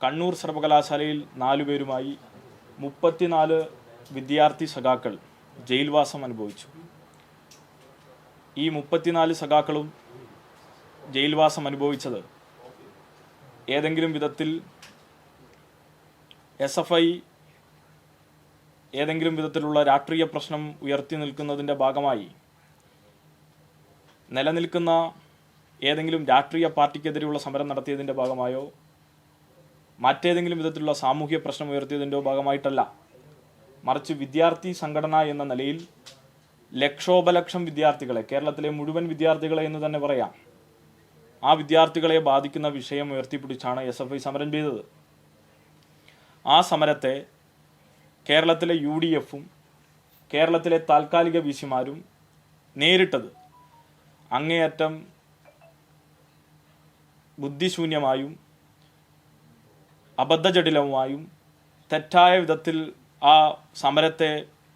കണ്ണൂർ സർവകലാശാലയിൽ 4 പേരുമായി 34 വിദ്യാർത്ഥി സഖാക്കൾ ജയിൽവാസം അനുഭവിച്ചു. ഈ 34 സഖാക്കളും ജയിൽവാസം അനുഭവിച്ചത് ഏതെങ്കിലും വിധത്തിൽ SFI ഏതെങ്കിലും വിധത്തിലുള്ള രാഷ്ട്രീയ പ്രശ്നം ഉയർത്തി നിൽക്കുന്നതിൻ്റെ ഭാഗമായി നിലനിൽക്കുന്ന ഏതെങ്കിലും രാഷ്ട്രീയ പാർട്ടിക്കെതിരെയുള്ള സമരം നടത്തിയതിൻ്റെ ഭാഗമായോ മറ്റേതെങ്കിലും വിധത്തിലുള്ള സാമൂഹ്യ പ്രശ്നം ഉയർത്തിയതിൻ്റെ ഭാഗമായിട്ടല്ല, മറിച്ച് വിദ്യാർത്ഥി സംഘടന എന്ന നിലയിൽ ലക്ഷോപലക്ഷം വിദ്യാർത്ഥികളെ, കേരളത്തിലെ മുഴുവൻ വിദ്യാർത്ഥികളെ എന്ന് തന്നെ പറയാം, ആ വിദ്യാർത്ഥികളെ ബാധിക്കുന്ന വിഷയം ഉയർത്തിപ്പിടിച്ചാണ് SFI സമരം ചെയ്തത്. ആ സമരത്തെ കേരളത്തിലെ UDFും കേരളത്തിലെ താൽക്കാലിക VCമാരും നേരിട്ടത് അങ്ങേയറ്റം ബുദ്ധിശൂന്യമായും അബദ്ധജടിലവുമായും തെറ്റായ വിധത്തിൽ ആ സമരത്തെ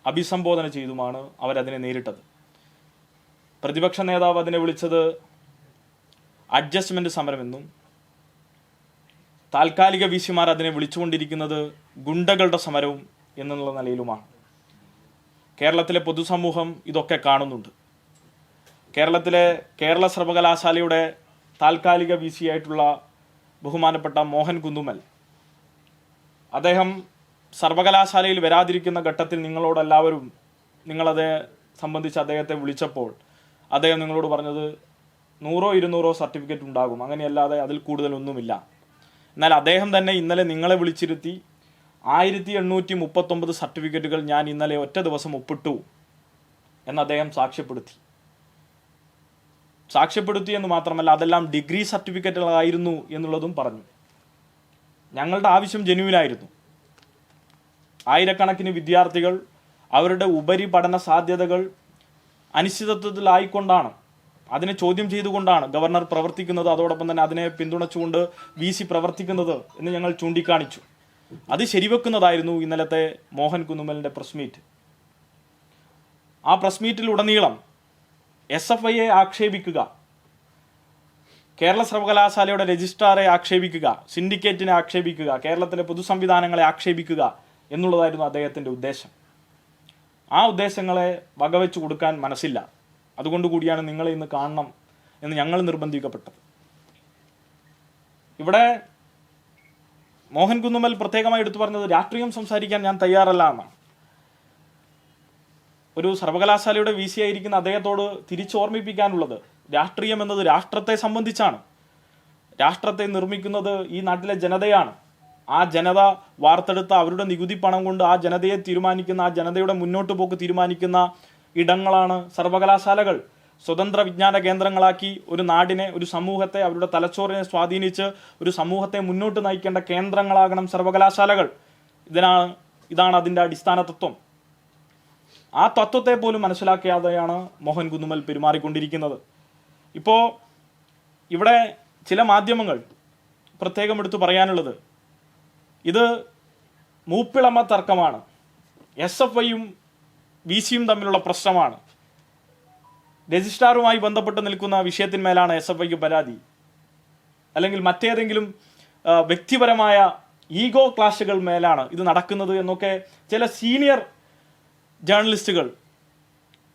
അഭിസംബോധന ചെയ്തുമാണ് അവരതിനെ നേരിട്ടത്. പ്രതിപക്ഷ നേതാവ് അതിനെ വിളിച്ചത് അഡ്ജസ്റ്റ്മെന്റ് സമരമെന്നും താൽക്കാലിക VCമാർ അതിനെ വിളിച്ചുകൊണ്ടിരിക്കുന്നത് ഗുണ്ടകളുടെ സമരവും എന്നുള്ള നിലയിലുമാണ്. കേരളത്തിലെ പൊതുസമൂഹം ഇതൊക്കെ കാണുന്നുണ്ട്. കേരള സർവകലാശാലയുടെ താൽക്കാലിക VC ആയിട്ടുള്ള ബഹുമാനപ്പെട്ട മോഹൻ കുന്നുമ്മൽ, അദ്ദേഹം സർവകലാശാലയിൽ വരാതിരിക്കുന്ന ഘട്ടത്തിൽ നിങ്ങളോടെല്ലാവരും നിങ്ങളതെ സംബന്ധിച്ച് അദ്ദേഹത്തെ വിളിച്ചപ്പോൾ അദ്ദേഹം നിങ്ങളോട് പറഞ്ഞത് 100-200 സർട്ടിഫിക്കറ്റ് ഉണ്ടാകും, അങ്ങനെയല്ലാതെ അതിൽ കൂടുതലൊന്നുമില്ല. എന്നാൽ അദ്ദേഹം തന്നെ ഇന്നലെ നിങ്ങളെ വിളിച്ചിരുത്തി 1839 സർട്ടിഫിക്കറ്റുകൾ ഞാൻ ഇന്നലെ ഒറ്റ ദിവസം ഒപ്പിട്ടു എന്ന് അദ്ദേഹം സാക്ഷ്യപ്പെടുത്തി എന്ന് മാത്രമല്ല, അതെല്ലാം ഡിഗ്രി സർട്ടിഫിക്കറ്റുകളായിരുന്നു എന്നുള്ളതും പറഞ്ഞു. ഞങ്ങളുടെ ആവശ്യം ജെന്യുവിനായിരുന്നു. ആയിരക്കണക്കിന് വിദ്യാർത്ഥികൾ അവരുടെ ഉപരിപഠന സാധ്യതകൾ അനിശ്ചിതത്വത്തിലായിക്കൊണ്ടാണ്, അതിനെ ചോദ്യം ചെയ്തുകൊണ്ടാണ് ഗവർണർ പ്രവർത്തിക്കുന്നത്, അതോടൊപ്പം തന്നെ അതിനെ പിന്തുണച്ചുകൊണ്ട് VC പ്രവർത്തിക്കുന്നത് എന്ന് ഞങ്ങൾ ചൂണ്ടിക്കാണിച്ചു. അത് ശരിവെക്കുന്നതായിരുന്നു ഇന്നലത്തെ മോഹൻ കുന്നുമ്മലിൻ്റെ പ്രസ് മീറ്റ്. ആ പ്രസ് മീറ്റിലുടനീളം SFIയെ ആക്ഷേപിക്കുക, കേരള സർവകലാശാലയുടെ രജിസ്ട്രാറെ ആക്ഷേപിക്കുക, സിൻഡിക്കേറ്റിനെ ആക്ഷേപിക്കുക, കേരളത്തിലെ പൊതുസംവിധാനങ്ങളെ ആക്ഷേപിക്കുക എന്നുള്ളതായിരുന്നു അദ്ദേഹത്തിൻ്റെ ഉദ്ദേശം. ആ ഉദ്ദേശങ്ങളെ വകവെച്ചു കൊടുക്കാൻ മനസ്സില്ല. അതുകൊണ്ടുകൂടിയാണ് നിങ്ങളെ ഇന്ന് കാണണം എന്ന് ഞങ്ങൾ നിർബന്ധിക്കപ്പെട്ടത്. ഇവിടെ മോഹൻ കുന്നുമ്മൽ പ്രത്യേകമായി എടുത്തു പറഞ്ഞത് രാഷ്ട്രീയം സംസാരിക്കാൻ ഞാൻ തയ്യാറല്ല എന്നാണ്. ഒരു സർവകലാശാലയുടെ VC ആയിരിക്കുന്ന അദ്ദേഹത്തോട് തിരിച്ചോർമ്മിപ്പിക്കാനുള്ളത്, രാഷ്ട്രീയം എന്നത് രാഷ്ട്രത്തെ സംബന്ധിച്ചാണ്. രാഷ്ട്രത്തെ നിർമ്മിക്കുന്നത് ഈ നാട്ടിലെ ജനതയാണ്. ആ ജനത വാർത്തെടുത്ത അവരുടെ നികുതി പണം കൊണ്ട് ആ ജനതയെ തീരുമാനിക്കുന്ന, ആ ജനതയുടെ മുന്നോട്ട് പോക്ക് തീരുമാനിക്കുന്ന ഇടങ്ങളാണ് സർവകലാശാലകൾ. സ്വതന്ത്ര വിജ്ഞാന കേന്ദ്രങ്ങളാക്കി ഒരു നാടിനെ, ഒരു സമൂഹത്തെ, അവരുടെ തലച്ചോറിനെ സ്വാധീനിച്ച് ഒരു സമൂഹത്തെ മുന്നോട്ട് നയിക്കേണ്ട കേന്ദ്രങ്ങളാകണം സർവകലാശാലകൾ. ഇതാണ് അതിൻ്റെ അടിസ്ഥാന തത്വം. ആ തത്വത്തെ പോലും മനസ്സിലാക്കാതെയാണ് മോഹൻ കുന്നുമ്മൽ പെരുമാറിക്കൊണ്ടിരിക്കുന്നത്. ഇപ്പോൾ ഇവിടെ ചില മാധ്യമങ്ങൾ പ്രത്യേകം എടുത്തു പറയാനുള്ളത്, ഇത് മൂപ്പിളമ തർക്കമാണ്, SFIയും VCയും തമ്മിലുള്ള പ്രശ്നമാണ്, രജിസ്ട്രാറുമായി ബന്ധപ്പെട്ട് നിൽക്കുന്ന വിഷയത്തിന്മേലാണ് SFIക്ക് പരാതി, അല്ലെങ്കിൽ മറ്റേതെങ്കിലും വ്യക്തിപരമായ ഈഗോ ക്ലാഷുകൾ മേലാണ് ഇത് നടക്കുന്നത് എന്നൊക്കെ ചില സീനിയർ ജേർണലിസ്റ്റുകൾ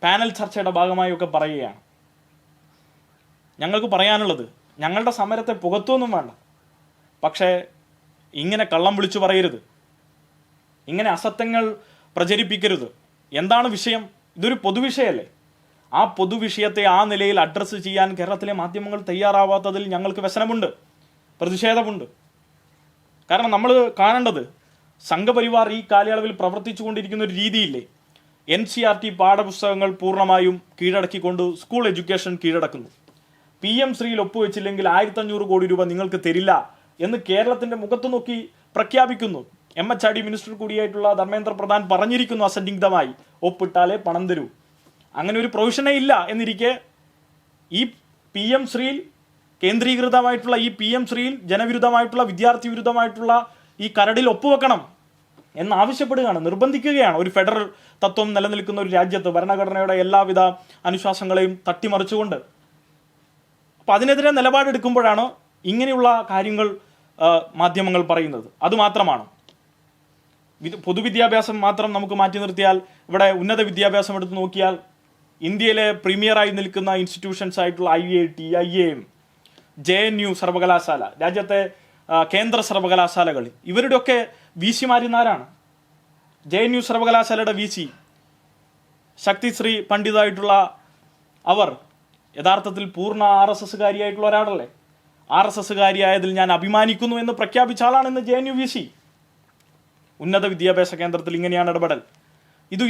പാനൽ ചർച്ചയുടെ ഭാഗമായി ഒക്കെ പറയുകയാണ്. ഞങ്ങൾക്ക് പറയാനുള്ളത്, ഞങ്ങളുടെ സമരത്തെ പുകത്തൊന്നും വേണ്ട, പക്ഷേ ഇങ്ങനെ കള്ളം വിളിച്ചു പറയരുത്, ഇങ്ങനെ അസത്യങ്ങൾ പ്രചരിപ്പിക്കരുത്. എന്താണ് വിഷയം? ഇതൊരു പൊതുവിഷയമല്ലേ. ആ പൊതുവിഷയത്തെ ആ നിലയിൽ അഡ്രസ്സ് ചെയ്യാൻ കേരളത്തിലെ മാധ്യമങ്ങൾ തയ്യാറാവാത്തതിൽ ഞങ്ങൾക്ക് വ്യസനമുണ്ട്, പ്രതിഷേധമുണ്ട്. കാരണം നമ്മൾ കാണേണ്ടത്, സംഘപരിവാർ ഈ കാലയളവിൽ പ്രവർത്തിച്ചു കൊണ്ടിരിക്കുന്ന ഒരു രീതിയില്ലേ, NCERT പാഠപുസ്തകങ്ങൾ പൂർണ്ണമായും കീഴടക്കിക്കൊണ്ട് സ്കൂൾ എഡ്യൂക്കേഷൻ കീഴടക്കുന്നു. PM ശ്രീയിൽ ഒപ്പുവെച്ചില്ലെങ്കിൽ 1500 കോടി രൂപ നിങ്ങൾക്ക് തരില്ല എന്ന് കേരളത്തിൻ്റെ മുഖത്ത് നോക്കി പ്രഖ്യാപിക്കുന്നു. MHRD മിനിസ്റ്റർ കൂടിയായിട്ടുള്ള ധർമ്മേന്ദ്ര പ്രധാൻ പറഞ്ഞിരിക്കുന്നു അസന്നിഗ്ധമായി, ഒപ്പിട്ടാലേ പണം തരൂ. അങ്ങനെ ഒരു പ്രൊവിഷനേ ഇല്ല എന്നിരിക്കെ ഈ PM ശ്രീയിൽ കേന്ദ്രീകൃതമായിട്ടുള്ള ഈ PM ശ്രീയിൽ ജനവിരുദ്ധമായിട്ടുള്ള, വിദ്യാർത്ഥി വിരുദ്ധമായിട്ടുള്ള ഈ കരടിൽ ഒപ്പുവെക്കണം എന്നാവശ്യപ്പെടുകയാണ്, നിർബന്ധിക്കുകയാണ്. ഒരു ഫെഡറൽ തത്വം നിലനിൽക്കുന്ന ഒരു രാജ്യത്ത് ഭരണഘടനയുടെ എല്ലാവിധ അനുശാസനങ്ങളെയും തട്ടിമറിച്ചുകൊണ്ട്. അപ്പം അതിനെതിരെ നിലപാടെടുക്കുമ്പോഴാണ് ഇങ്ങനെയുള്ള കാര്യങ്ങൾ മാധ്യമങ്ങൾ പറയുന്നത്. അതുമാത്രമാണ്. പൊതുവിദ്യാഭ്യാസം മാത്രം നമുക്ക് മാറ്റി നിർത്തിയാൽ ഇവിടെ ഉന്നത വിദ്യാഭ്യാസം എടുത്ത് നോക്കിയാൽ ഇന്ത്യയിലെ പ്രീമിയറായി നിൽക്കുന്ന ഇൻസ്റ്റിറ്റ്യൂഷൻസ് ആയിട്ടുള്ള IIT, IIM, JNU സർവകലാശാല, രാജ്യത്തെ കേന്ദ്ര സർവകലാശാലകൾ, ഇവരുടെയൊക്കെ VC-മാരുന്നാരാണ്? JNU സർവകലാശാലയുടെ VC ശക്തിശ്രീ പണ്ഡിതായിട്ടുള്ള അവർ യഥാർത്ഥത്തിൽ പൂർണ്ണ RSSകാരിയായിട്ടുള്ള ഒരാളല്ലേ? RSSകാരിയായതിൽ ഞാൻ അഭിമാനിക്കുന്നു എന്ന് പ്രഖ്യാപിച്ച ആളാണ് ഇന്ന് JNU VC. ഉന്നത വിദ്യാഭ്യാസ കേന്ദ്രത്തിൽ ഇങ്ങനെയാണ് ഇടപെടൽ. ഇത്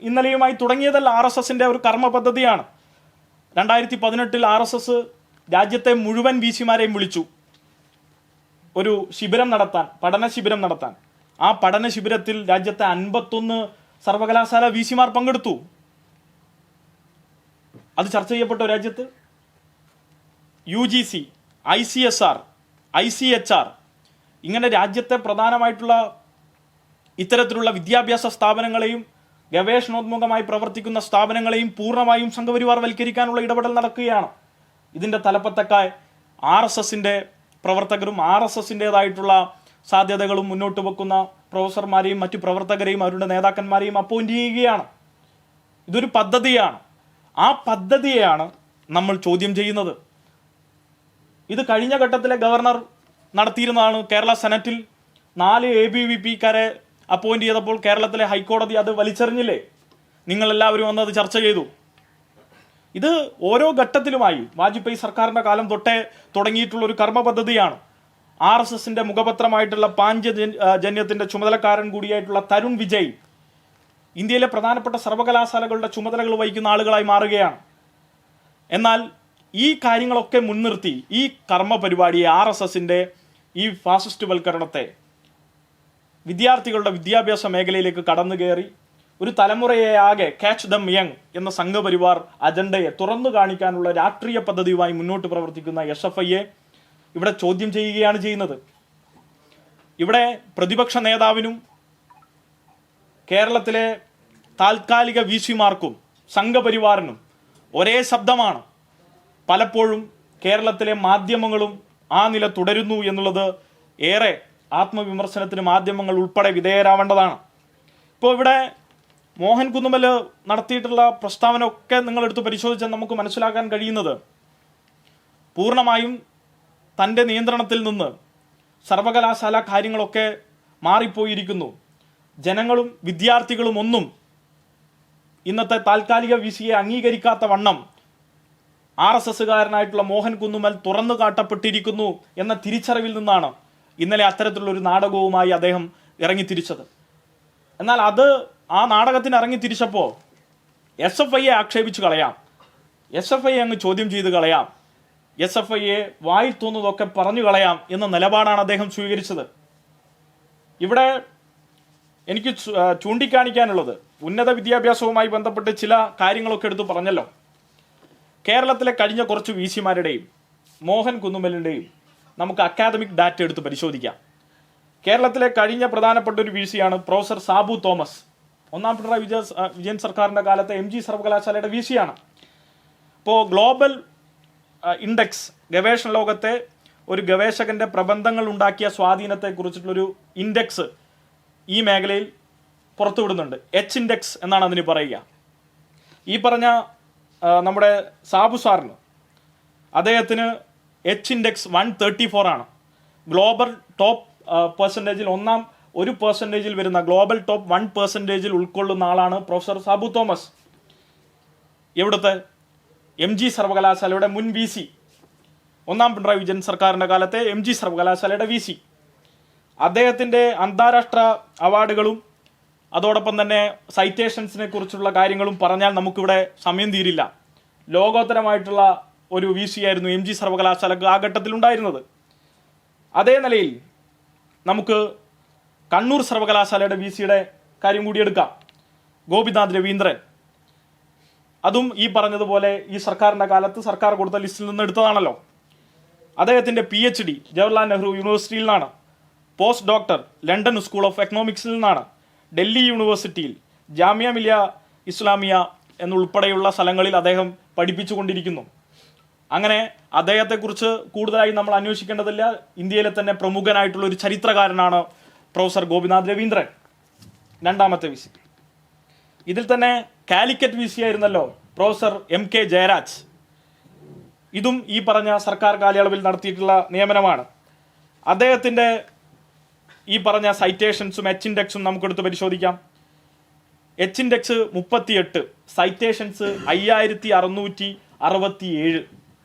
ഇന്നലെയുമായി തുടങ്ങിയതല്ല. RSSന്റെ ഒരു കർമ്മ പദ്ധതിയാണ്. 2018 RSS രാജ്യത്തെ മുഴുവൻ VC-മാരെയും വിളിച്ചു ഒരു ശിബിരം നടത്താൻ, പഠന ശിബിരം നടത്താൻ. ആ പഠന ശിബിരത്തിൽ രാജ്യത്തെ 51 സർവകലാശാല VC-മാർ പങ്കെടുത്തു. അത് ചർച്ച ചെയ്യപ്പെട്ട രാജ്യത്ത് UGC, ICSR, ICHR ഇങ്ങനെ രാജ്യത്തെ പ്രധാനമായിട്ടുള്ള ഇത്തരത്തിലുള്ള വിദ്യാഭ്യാസ സ്ഥാപനങ്ങളെയും ഗവേഷണോന്മുഖമായി പ്രവർത്തിക്കുന്ന സ്ഥാപനങ്ങളെയും പൂർണ്ണമായും സംഘപരിവാർ വൽക്കരിക്കാനുള്ള ഇടപെടൽ നടക്കുകയാണ്. ഇതിൻ്റെ തലപ്പത്തൊക്കെ RSSന്റെ പ്രവർത്തകരും RSSൻ്റെതായിട്ടുള്ള സാധ്യതകളും മുന്നോട്ട് വെക്കുന്ന പ്രൊഫസർമാരെയും മറ്റു പ്രവർത്തകരെയും അവരുടെ നേതാക്കന്മാരെയും അപ്പോയിന്റ് ചെയ്യുകയാണ്. ഇതൊരു പദ്ധതിയാണ്. ആ പദ്ധതിയെയാണ് നമ്മൾ ചോദ്യം ചെയ്യുന്നത്. ഇത് കഴിഞ്ഞ ഘട്ടത്തിലെ ഗവർണർ നടത്തിയിരുന്നതാണ്. കേരള സെനറ്റിൽ 4 ABVP-കാരെ അപ്പോയിന്റ് ചെയ്തപ്പോൾ കേരളത്തിലെ ഹൈക്കോടതി അത് വലിച്ചെറിഞ്ഞില്ലേ? നിങ്ങളെല്ലാവരും വന്നത് ചർച്ച ചെയ്തു. ഇത് ഓരോ ഘട്ടത്തിലുമായി വാജ്പേയി സർക്കാരിൻ്റെ കാലം തൊട്ടേ തുടങ്ങിയിട്ടുള്ള ഒരു കർമ്മ പദ്ധതിയാണ്. RSSന്റെ മുഖപത്രമായിട്ടുള്ള പാഞ്ചജന്യത്തിൻ്റെ ചുമതലക്കാരൻ കൂടിയായിട്ടുള്ള തരുൺ വിജയ് ഇന്ത്യയിലെ പ്രധാനപ്പെട്ട സർവകലാശാലകളുടെ ചുമതലകൾ വഹിക്കുന്ന ആളുകളായി മാറുകയാണ്. എന്നാൽ ഈ കാര്യങ്ങളൊക്കെ മുൻനിർത്തി ഈ കർമ്മ പരിപാടിയെ RSSന്റെ ഈ ഫാസിസ്റ്റ് വൽക്കരണത്തെ വിദ്യാർത്ഥികളുടെ വിദ്യാഭ്യാസ മേഖലയിലേക്ക് കടന്നു കയറി ഒരു തലമുറയെ ആകെ ക്യാച്ച് ദം യങ് എന്ന സംഘപരിവാർ അജണ്ടയെ തുറന്നു കാണിക്കാനുള്ള രാഷ്ട്രീയ പദ്ധതിയുമായി മുന്നോട്ട് പ്രവർത്തിക്കുന്ന SFIയെ ഇവിടെ ചോദ്യം ചെയ്യുകയാണ് ചെയ്യുന്നത്. ഇവിടെ പ്രതിപക്ഷ നേതാവിനും കേരളത്തിലെ താൽക്കാലിക VC-മാർക്കും സംഘപരിവാറിനും ഒരേ ശബ്ദമാണ്. പലപ്പോഴും കേരളത്തിലെ മാധ്യമങ്ങളും ആ നില തുടരുന്നു എന്നുള്ളത് ഏറെ ആത്മവിമർശനത്തിന് മാധ്യമങ്ങൾ ഉൾപ്പെടെ വിധേയരാവേണ്ടതാണ്. ഇപ്പോൾ ഇവിടെ മോഹൻ കുന്നുമൽ നടത്തിയിട്ടുള്ള പ്രസ്താവന ഒക്കെ നിങ്ങളെടുത്ത് പരിശോധിച്ചാൽ നമുക്ക് മനസ്സിലാക്കാൻ കഴിയുന്നത് പൂർണ്ണമായും തൻ്റെ നിയന്ത്രണത്തിൽ നിന്ന് സർവകലാശാല കാര്യങ്ങളൊക്കെ മാറിപ്പോയിരിക്കുന്നു. ജനങ്ങളും വിദ്യാർത്ഥികളും ഒന്നും ഇന്നത്തെ താൽക്കാലിക VC-യെ അംഗീകരിക്കാത്ത വണ്ണം RSSകാരനായിട്ടുള്ള മോഹൻ കുന്നുമൽ തുറന്നു കാട്ടപ്പെട്ടിരിക്കുന്നു എന്ന തിരിച്ചറിവിൽ നിന്നാണ് ഇന്നലെ അത്തരത്തിലുള്ളൊരു നാടകവുമായി അദ്ദേഹം ഇറങ്ങിത്തിരിച്ചത്. എന്നാൽ ആ നാടകത്തിന് ഇറങ്ങിത്തിരിച്ചപ്പോൾ SFIയെ ആക്ഷേപിച്ച് കളയാം, SFIയെ അങ്ങ് ചോദ്യം ചെയ്ത് കളയാം, SFIയെ വായിൽ തോന്നുന്നതൊക്കെ പറഞ്ഞു കളയാം എന്ന നിലപാടാണ് അദ്ദേഹം സ്വീകരിച്ചത്. ഇവിടെ എനിക്ക് ചൂണ്ടിക്കാണിക്കാനുള്ളത് ഉന്നത വിദ്യാഭ്യാസവുമായി ബന്ധപ്പെട്ട് ചില കാര്യങ്ങളൊക്കെ എടുത്ത് പറഞ്ഞല്ലോ. കേരളത്തിലെ കഴിഞ്ഞ കുറച്ച് VC-മാരുടെയും മോഹൻ കുന്നുമലിൻ്റെയും നമുക്ക് അക്കാദമിക് ഡാറ്റ എടുത്ത് പരിശോധിക്കാം. കേരളത്തിലെ കഴിഞ്ഞ പ്രധാനപ്പെട്ട ഒരു VC-യാണ് പ്രൊഫസർ സാബു തോമസ്. ഒന്നാം പിണറായി വിജയൻ സർക്കാരിൻ്റെ കാലത്തെ MG സർവകലാശാലയുടെ VC-യാണ്. ഇപ്പോൾ ഗ്ലോബൽ ഇൻഡെക്സ് ഗവേഷണ ലോകത്തെ ഒരു ഗവേഷകന്റെ പ്രബന്ധങ്ങൾ ഉണ്ടാക്കിയ സ്വാധീനത്തെക്കുറിച്ചിട്ടുള്ളൊരു ഇൻഡെക്സ് ഈ മേഖലയിൽ പുറത്തുവിടുന്നുണ്ട്. H-ഇൻഡെക്സ് എന്നാണ് അതിന് പറയുക. ഈ പറഞ്ഞ നമ്മുടെ സാബു സാറിന് അദ്ദേഹത്തിന് H-ഇൻഡെക്സ് 134 ആണ്. ഗ്ലോബൽ ടോപ്പ് പെർസെൻറ്റേജിൽ 1% വരുന്ന ഗ്ലോബൽ ടോപ്പ് 1% ഉൾക്കൊള്ളുന്ന ആളാണ് പ്രൊഫസർ സാബു തോമസ്. ഇവിടുത്തെ MG സർവകലാശാലയുടെ മുൻ VC, ഒന്നാം പിണറായി വിജയൻ സർക്കാരിൻ്റെ കാലത്തെ MG സർവകലാശാലയുടെ VC. അദ്ദേഹത്തിൻ്റെ അന്താരാഷ്ട്ര അവാർഡുകളും അതോടൊപ്പം തന്നെ സൈറ്റേഷൻസിനെ കുറിച്ചുള്ള കാര്യങ്ങളും പറഞ്ഞാൽ നമുക്കിവിടെ സമയം തീരില്ല. ലോകോത്തരമായിട്ടുള്ള ഒരു VC ആയിരുന്നു MG സർവകലാശാലക്ക് ആ ഘട്ടത്തിലുണ്ടായിരുന്നത്. അതേ നിലയിൽ നമുക്ക് കണ്ണൂർ സർവകലാശാലയുടെ VC-യുടെ കാര്യം കൂടി എടുക്കാം. ഗോപിനാഥ് രവീന്ദ്രൻ, അതും ഈ പറഞ്ഞതുപോലെ ഈ സർക്കാരിൻ്റെ കാലത്ത് സർക്കാർ കൊടുത്ത ലിസ്റ്റിൽ നിന്ന് എടുത്തതാണല്ലോ. അദ്ദേഹത്തിൻ്റെ PhD ജവഹർലാൽ നെഹ്റു യൂണിവേഴ്സിറ്റിയിൽ നിന്നാണ്. Post doctor London school of എക്കണോമിക്സിൽ നിന്നാണ്. ഡൽഹി യൂണിവേഴ്സിറ്റിയിൽ ജാമിയ മിലിയ ഇസ്ലാമിയ എന്നുൾപ്പെടെയുള്ള സ്ഥലങ്ങളിൽ അദ്ദേഹം പഠിപ്പിച്ചുകൊണ്ടിരിക്കുന്നു. അങ്ങനെ അദ്ദേഹത്തെക്കുറിച്ച് കൂടുതലായി നമ്മൾ അന്വേഷിക്കേണ്ടതില്ല. ഇന്ത്യയിലെ തന്നെ പ്രമുഖനായിട്ടുള്ള ഒരു ചരിത്രകാരനാണ് പ്രൊഫസർ ഗോപിനാഥ് രവീന്ദ്രൻ, രണ്ടാമത്തെ വി സി. ഇതിൽ തന്നെ കാലിക്കറ്റ് വി സി ആയിരുന്നല്ലോ പ്രൊഫസർ MK ജയരാജ്. ഇതും ഈ പറഞ്ഞ സർക്കാർ കാലയളവിൽ നടത്തിയിട്ടുള്ള നിയമനമാണ്. അദ്ദേഹത്തിൻ്റെ ഈ പറഞ്ഞ സൈറ്റേഷൻസും ഇൻഡെക്സും നമുക്കെടുത്ത് പരിശോധിക്കാം. Index 38, citations 5667.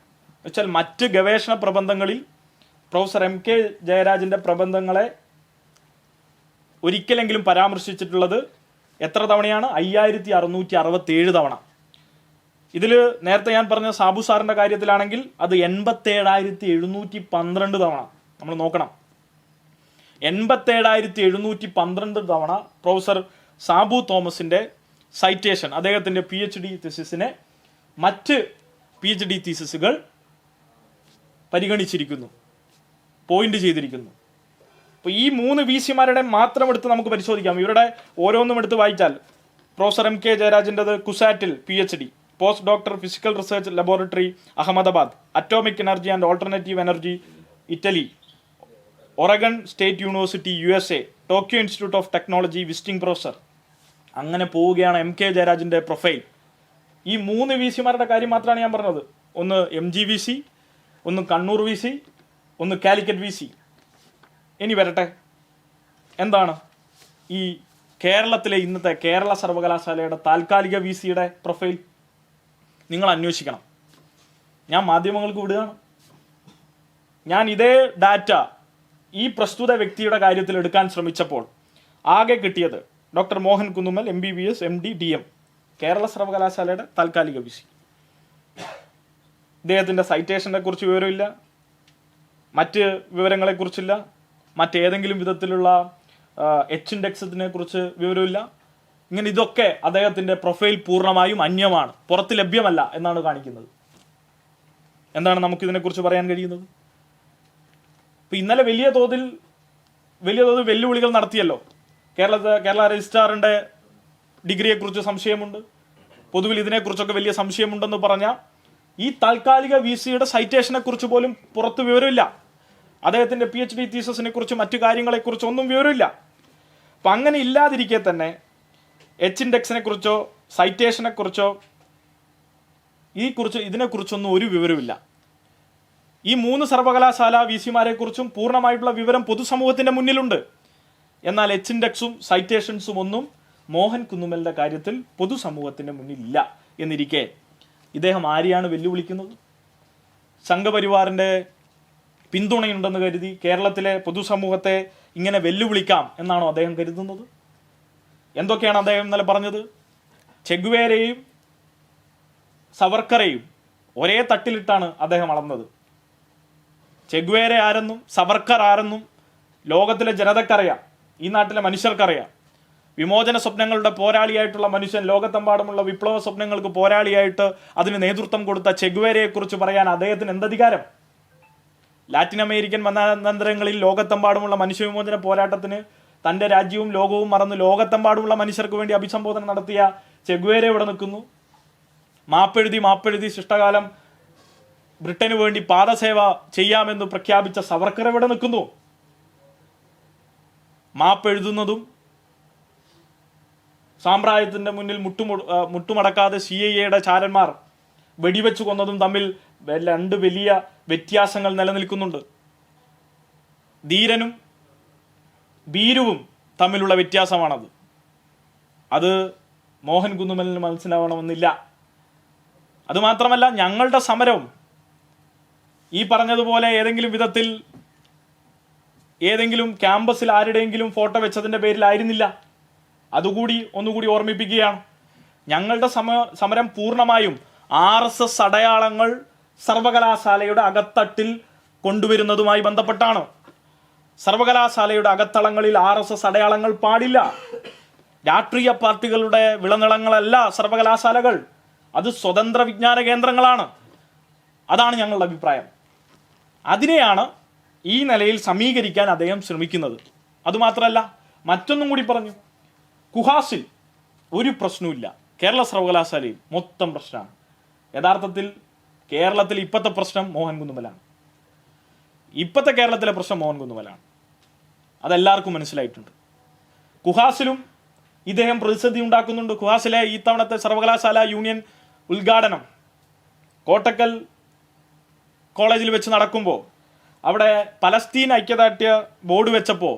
എന്നുവെച്ചാൽ മറ്റ് ഗവേഷണ പ്രബന്ധങ്ങളിൽ പ്രൊഫസർ MK ജയരാജിൻ്റെ പ്രബന്ധങ്ങളെ ഒരിക്കലെങ്കിലും പരാമർശിച്ചിട്ടുള്ളത് എത്ര തവണയാണ്? 5667 തവണ. ഇതിൽ നേരത്തെ ഞാൻ പറഞ്ഞ സാബു സാറിൻ്റെ കാര്യത്തിലാണെങ്കിൽ അത് 87,712 തവണ. നമ്മൾ നോക്കണം, 87,712 തവണ പ്രൊഫസർ സാബു തോമസിൻ്റെ സൈറ്റേഷൻ, അദ്ദേഹത്തിൻ്റെ PhD തീസിസിനെ മറ്റ് PhD തീസിസുകൾ പരിഗണിച്ചിരിക്കുന്നു, പോയിന്റ് ചെയ്തിരിക്കുന്നു. അപ്പോൾ ഈ 3 വി സിമാരുടെ മാത്രം എടുത്ത് നമുക്ക് പരിശോധിക്കാം. ഇവരുടെ ഓരോന്നും എടുത്ത് വായിച്ചാൽ പ്രൊഫസർ MK ജയരാജിൻ്റെത് കുസാറ്റിൽ PhD, post doctor physical research laboratory Ahmedabad, atomic energy and alternative energy Italy, Oregon state university USA, Tokyo institute of technology visiting professor. അങ്ങനെ പോവുകയാണ് MK ജയരാജിൻ്റെ പ്രൊഫൈൽ. ഈ 3 വി സിമാരുടെ കാര്യം മാത്രമാണ് ഞാൻ പറഞ്ഞത്. ഒന്ന് MGVC, ഒന്ന് കണ്ണൂർ വി സി, ഒന്ന് കാലിക്കറ്റ് വി സി. ഇനി വരട്ടെ, എന്താണ് ഈ കേരളത്തിലെ ഇന്നത്തെ കേരള സർവകലാശാലയുടെ താൽക്കാലിക വി സിയുടെ പ്രൊഫൈൽ? നിങ്ങൾ അന്വേഷിക്കണം. ഞാൻ മാധ്യമങ്ങൾക്ക് വിടുകയാണ്. ഞാൻ ഇതേ ഡാറ്റ ഈ പ്രസ്തുത വ്യക്തിയുടെ കാര്യത്തിൽ എടുക്കാൻ ശ്രമിച്ചപ്പോൾ ആകെ കിട്ടിയത് doctor Mohan Kunnummal MBBS MD DM, Kerala സർവകലാശാലയുടെ താൽക്കാലിക വി സി. ഇദ്ദേഹത്തിൻ്റെ സൈറ്റേഷനെ കുറിച്ച് വിവരമില്ല, മറ്റ് വിവരങ്ങളെക്കുറിച്ചില്ല, മറ്റേതെങ്കിലും വിധത്തിലുള്ള ഇൻഡെക്സിനെ കുറിച്ച് വിവരമില്ല. ഇങ്ങനെ ഇതൊക്കെ അദ്ദേഹത്തിൻ്റെ പ്രൊഫൈൽ പൂർണ്ണമായും അന്യമാണ്, പുറത്ത് ലഭ്യമല്ല എന്നാണ് കാണിക്കുന്നത്. എന്താണ് നമുക്കിതിനെക്കുറിച്ച് പറയാൻ കഴിയുന്നത്? ഇപ്പം ഇന്നലെ വലിയ തോതിൽ വെല്ലുവിളികൾ നടത്തിയല്ലോ. കേരള രജിസ്ട്രാറിൻ്റെ ഡിഗ്രിയെക്കുറിച്ച് സംശയമുണ്ട്, പൊതുവിൽ ഇതിനെക്കുറിച്ചൊക്കെ വലിയ സംശയമുണ്ടെന്ന് പറഞ്ഞാൽ ഈ താൽക്കാലിക വി സിയുടെ സൈറ്റേഷനെ കുറിച്ച് പോലും പുറത്ത് വിവരമില്ല. അദ്ദേഹത്തിൻ്റെ PhD തീസിസിനെ കുറിച്ച് മറ്റു കാര്യങ്ങളെക്കുറിച്ച് ഒന്നും വിവരമില്ല. അപ്പം അങ്ങനെ ഇല്ലാതിരിക്കെ തന്നെ ഇൻഡെക്സിനെ കുറിച്ചോ സൈറ്റേഷനെ കുറിച്ചോ ഇതിനെക്കുറിച്ചൊന്നും ഒരു വിവരമില്ല. ഈ 3 സർവകലാശാല വി സിമാരെ കുറിച്ചും പൂർണ്ണമായിട്ടുള്ള വിവരം പൊതുസമൂഹത്തിൻ്റെ മുന്നിലുണ്ട്. എന്നാൽ ഇൻഡെക്സും സൈറ്റേഷൻസും ഒന്നും മോഹൻ കുന്നുമ്മലിൻ്റെ കാര്യത്തിൽ പൊതുസമൂഹത്തിൻ്റെ മുന്നിലില്ല എന്നിരിക്കെ ഇദ്ദേഹം ആരെയാണ് വെല്ലുവിളിക്കുന്നത്? സംഘപരിവാറിൻ്റെ പിന്തുണയുണ്ടെന്ന് കരുതി കേരളത്തിലെ പൊതുസമൂഹത്തെ ഇങ്ങനെ വെല്ലുവിളിക്കാം എന്നാണോ അദ്ദേഹം കരുതുന്നത്? എന്തൊക്കെയാണ് അദ്ദേഹം ഇന്നലെ പറഞ്ഞത്? ചെഗുവേരയെയും സവർക്കറെയും ഒരേ തട്ടിലിട്ടാണ് അദ്ദേഹം അളന്നത്. ചെഗുവേര ആരെന്നും സവർക്കർ ആരെന്നും ലോകത്തിലെ ജനതക്കറിയാം, ഈ നാട്ടിലെ മനുഷ്യർക്കറിയാം. വിമോചന സ്വപ്നങ്ങളുടെ പോരാളിയായിട്ടുള്ള മനുഷ്യൻ, ലോകത്തെമ്പാടുമുള്ള വിപ്ലവ സ്വപ്നങ്ങൾക്ക് പോരാളിയായിട്ട് അതിന് നേതൃത്വം കൊടുത്ത ചെഗുവേരയെക്കുറിച്ച് പറയാൻ അദ്ദേഹത്തിന് എന്തധികാരം? ലാറ്റിൻ അമേരിക്കൻ മതാന്തരങ്ങളിൽ ലോകത്തെമ്പാടുമുള്ള മനുഷ്യവിമോചന പോരാട്ടത്തിന് തൻ്റെ രാജ്യവും ലോകവും മറന്ന് ലോകത്തെമ്പാടുമുള്ള മനുഷ്യർക്ക് വേണ്ടി അഭിസംബോധന നടത്തിയ ചെഗുവേര ഇവിടെ നിൽക്കുന്നു. മാപ്പെഴുതി ശിഷ്ടകാലം ബ്രിട്ടന് വേണ്ടി പാദസേവ ചെയ്യാമെന്ന് പ്രഖ്യാപിച്ച സവർക്കർ ഇവിടെ നിൽക്കുന്നു. മാപ്പെഴുതുന്നതും സാമ്രാജ്യത്തിൻ്റെ മുന്നിൽ മുട്ടുമടക്കാതെ CIA ചാരന്മാർ വെടിവെച്ച് കൊന്നതും തമ്മിൽ 2 വലിയ വ്യത്യാസങ്ങൾ നിലനിൽക്കുന്നുണ്ട്. ധീരനും ഭീരുവും തമ്മിലുള്ള വ്യത്യാസമാണത്. അത് മോഹൻ കുന്നുമ്മലിന് മനസ്സിലാവണമെന്നില്ല. അതുമാത്രമല്ല, ഞങ്ങളുടെ സമരം ഈ പറഞ്ഞതുപോലെ ഏതെങ്കിലും വിധത്തിൽ ഏതെങ്കിലും ക്യാമ്പസിൽ ആരുടെയെങ്കിലും ഫോട്ടോ വെച്ചതിൻ്റെ പേരിലായിരുന്നില്ല. അതുകൂടി ഒന്നുകൂടി ഓർമ്മിപ്പിക്കുകയാണ്. ഞങ്ങളുടെ സമരം പൂർണ്ണമായും RSS അടയാളങ്ങൾ സർവകലാശാലയുടെ അകത്തട്ടിൽ കൊണ്ടുവരുന്നതുമായി ബന്ധപ്പെട്ടാണ്. സർവകലാശാലയുടെ അകത്തളങ്ങളിൽ RSS അടയാളങ്ങൾ പാടില്ല. രാഷ്ട്രീയ പാർട്ടികളുടെ വിളനിളങ്ങളല്ല സർവകലാശാലകൾ, അത് സ്വതന്ത്ര വിജ്ഞാന കേന്ദ്രങ്ങളാണ്. അതാണ് ഞങ്ങളുടെ അഭിപ്രായം. അതിനെയാണ് ഈ നിലയിൽ സമീകരിക്കാൻ അദ്ദേഹം ശ്രമിക്കുന്നത്. അതുമാത്രമല്ല, മറ്റൊന്നും കൂടി പറഞ്ഞു. കുഹാസിൽ ഒരു പ്രശ്നവുമില്ല, കേരള സർവകലാശാലയിൽ മൊത്തം പ്രശ്നമാണ്. യഥാർത്ഥത്തിൽ കേരളത്തിൽ ഇപ്പോഴത്തെ പ്രശ്നം മോഹൻ കുന്നുമലാണ്. ഇപ്പോഴത്തെ കേരളത്തിലെ പ്രശ്നം മോഹൻ കുന്നുമലാണ്. അതെല്ലാവർക്കും മനസ്സിലായിട്ടുണ്ട്. കുഹാസിലും ഇദ്ദേഹം പ്രതിസന്ധി ഉണ്ടാക്കുന്നുണ്ട്. കുഹാസിലെ ഈ തവണത്തെ സർവകലാശാല യൂണിയൻ ഉദ്ഘാടനം കോട്ടക്കൽ കോളേജിൽ വെച്ച് നടക്കുമ്പോൾ അവിടെ പലസ്തീൻ ഐക്യദാർഢ്യ ബോർഡ് വെച്ചപ്പോൾ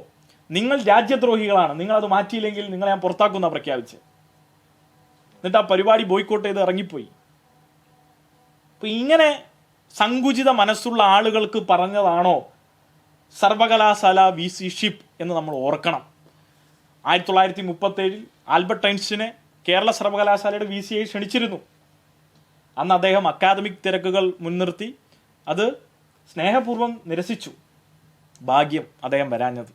നിങ്ങൾ രാജ്യദ്രോഹികളാണ്, നിങ്ങളത് മാറ്റിയില്ലെങ്കിൽ നിങ്ങളെ ഞാൻ പുറത്താക്കുന്ന പ്രഖ്യാപിച്ച്, എന്നിട്ട് ആ പരിപാടി ബോയ്ക്കോട്ട് ചെയ്ത് ഇറങ്ങിപ്പോയി. അപ്പം ഇങ്ങനെ സങ്കുചിത മനസ്സുള്ള ആളുകൾക്ക് പറഞ്ഞതാണോ സർവകലാശാല വി സി ഷിപ്പ് എന്ന് നമ്മൾ ഓർക്കണം. 1937 ആൽബർട്ട് ഐൻസ്റ്റീനെ കേരള സർവകലാശാലയുടെ വി സി ആയി ക്ഷണിച്ചിരുന്നു. അന്ന് അദ്ദേഹം അക്കാദമിക് തിരക്കുകൾ മുൻനിർത്തി അത് സ്നേഹപൂർവ്വം നിരസിച്ചു. ഭാഗ്യം അദ്ദേഹം വരാഞ്ഞത്.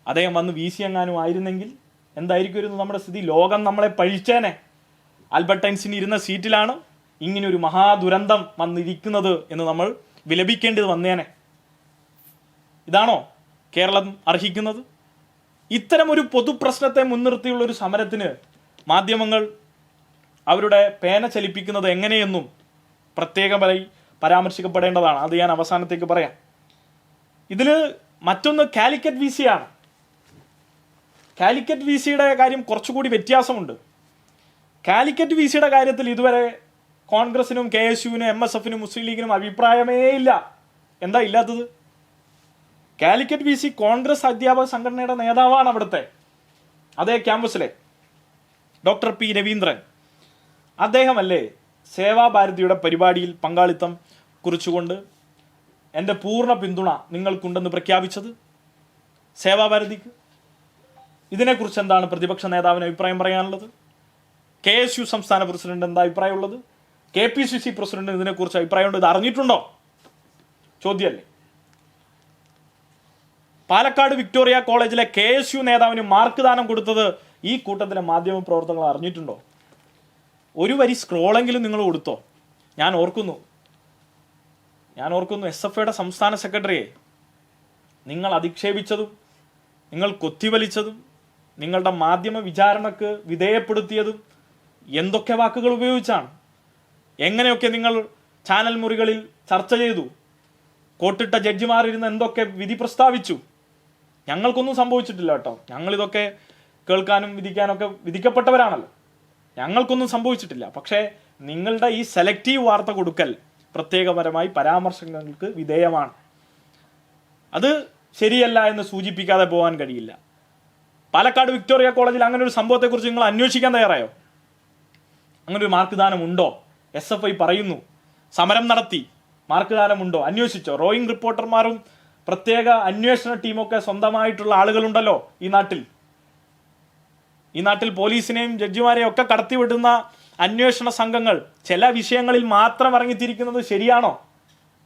അദ്ദേഹം വന്ന് വി സി എങ്ങാനും ആയിരുന്നെങ്കിൽ എന്തായിരിക്കുമായിരുന്നു നമ്മുടെ സ്ഥിതി? ലോകം നമ്മളെ പഴിച്ചേനെ. ആൽബർട്ട് ഐൻസ്റ്റീൻ ഇരുന്ന സീറ്റിലാണ് ഇങ്ങനെ ഒരു മഹാദുരന്തം വന്നിരിക്കുന്നത് എന്ന് നമ്മൾ വിലപിക്കേണ്ടത് വന്നേനെ. ഇതാണോ കേരളം അർഹിക്കുന്നത്? ഇത്തരം ഒരു പൊതുപ്രശ്നത്തെ മുൻനിർത്തിയുള്ള ഒരു സമരത്തിന് മാധ്യമങ്ങൾ അവരുടെ പേന ചലിപ്പിക്കുന്നത് എങ്ങനെയെന്നും പ്രത്യേകമായി പരാമർശിക്കപ്പെടേണ്ടതാണ്. അത് ഞാൻ അവസാനത്തേക്ക് പറയാം. ഇതിൽ മറ്റൊന്ന് കാലിക്കറ്റ് വി സി ആണ്. കാലിക്കറ്റ് വി സിയുടെ കാര്യം കുറച്ചുകൂടി വ്യത്യാസമുണ്ട്. കാലിക്കറ്റ് വി സിയുടെ കാര്യത്തിൽ ഇതുവരെ കോൺഗ്രസിനും കെ എസ് യുവിനും എം എസ് എഫിനും മുസ്ലിം ലീഗിനും അഭിപ്രായമേ ഇല്ല. എന്താ ഇല്ലാത്തത്? കാലിക്കറ്റ് വി സി കോൺഗ്രസ് അധ്യാപക സംഘടനയുടെ നേതാവാണ് അവിടുത്തെ, അതേ ക്യാമ്പസിലെ ഡോക്ടർ പി രവീന്ദ്രൻ. അദ്ദേഹമല്ലേ സേവാഭാരതിയുടെ പരിപാടിയിൽ പങ്കാളിത്തം കുറിച്ചുകൊണ്ട് എൻ്റെ പൂർണ്ണ പിന്തുണ നിങ്ങൾക്കുണ്ടെന്ന് പ്രഖ്യാപിച്ചത് സേവാഭാരതിക്ക്? ഇതിനെക്കുറിച്ച് എന്താണ് പ്രതിപക്ഷ നേതാവിന് അഭിപ്രായം പറയാനുള്ളത്? കെ എസ് യു സംസ്ഥാന പ്രസിഡന്റ് എന്താ അഭിപ്രായമുള്ളത്? K P C C president ഇതിനെക്കുറിച്ച് അഭിപ്രായമുണ്ട്? ഇത് അറിഞ്ഞിട്ടുണ്ടോ? ചോദ്യമല്ലേ. പാലക്കാട് വിക്ടോറിയ കോളേജിലെ കെ എസ് യു നേതാവിന് മാർക്ക് ദാനം കൊടുത്തത് ഈ കൂട്ടത്തിലെ മാധ്യമ പ്രവർത്തകർ അറിഞ്ഞിട്ടുണ്ടോ? ഒരു വരി സ്ക്രോളെങ്കിലും നിങ്ങൾ കൊടുത്തോ? ഞാൻ ഓർക്കുന്നു എസ് എഫ് ഐയുടെ സംസ്ഥാന സെക്രട്ടറിയെ നിങ്ങൾ അധിക്ഷേപിച്ചതും നിങ്ങൾ കൊത്തിവലിച്ചതും നിങ്ങളുടെ മാധ്യമ വിചാരണക്ക് വിധേയപ്പെടുത്തിയതും എന്തൊക്കെ വാക്കുകൾ ഉപയോഗിച്ചാണ്, എങ്ങനെയൊക്കെ നിങ്ങൾ ചാനൽ മുറികളിൽ ചർച്ച ചെയ്തു, കോട്ടിട്ട ജഡ്ജിമാരിരുന്ന് എന്തൊക്കെ വിധി പ്രസ്താവിച്ചു. ഞങ്ങൾക്കൊന്നും സംഭവിച്ചിട്ടില്ല കേട്ടോ. ഞങ്ങളിതൊക്കെ കേൾക്കാനും വിധിക്കാനൊക്കെ വിധിക്കപ്പെട്ടവരാണല്ലോ. ഞങ്ങൾക്കൊന്നും സംഭവിച്ചിട്ടില്ല. പക്ഷേ നിങ്ങളുടെ ഈ സെലക്റ്റീവ് വാർത്ത കൊടുക്കൽ പ്രത്യേകപരമായി പരാമർശങ്ങൾക്ക് വിധേയമാണ്. അത് ശരിയല്ല എന്ന് സൂചിപ്പിക്കാതെ പോകാൻ കഴിയില്ല. പാലക്കാട് വിക്ടോറിയ കോളേജിൽ അങ്ങനെ ഒരു സംഭവത്തെക്കുറിച്ച് നിങ്ങൾ അന്വേഷിക്കാൻ തയ്യാറായോ? അങ്ങനെ ഒരു മാർക്ക് ദാനം ഉണ്ടോ? എസ് എഫ് ഐ പറയുന്നു സമരം നടത്തി, മാർക്ക് ദാനമുണ്ടോ? അന്വേഷിച്ചോ? റോയിങ് റിപ്പോർട്ടർമാരും പ്രത്യേക അന്വേഷണ ടീമൊക്കെ സ്വന്തമായിട്ടുള്ള ആളുകളുണ്ടല്ലോ ഈ നാട്ടിൽ. ഈ നാട്ടിൽ പോലീസിനെയും ജഡ്ജിമാരെയും ഒക്കെ കടത്തിവിടുന്ന അന്വേഷണ സംഘങ്ങൾ ചില വിഷയങ്ങളിൽ മാത്രം ഇറങ്ങിത്തിരിക്കുന്നത് ശരിയാണോ?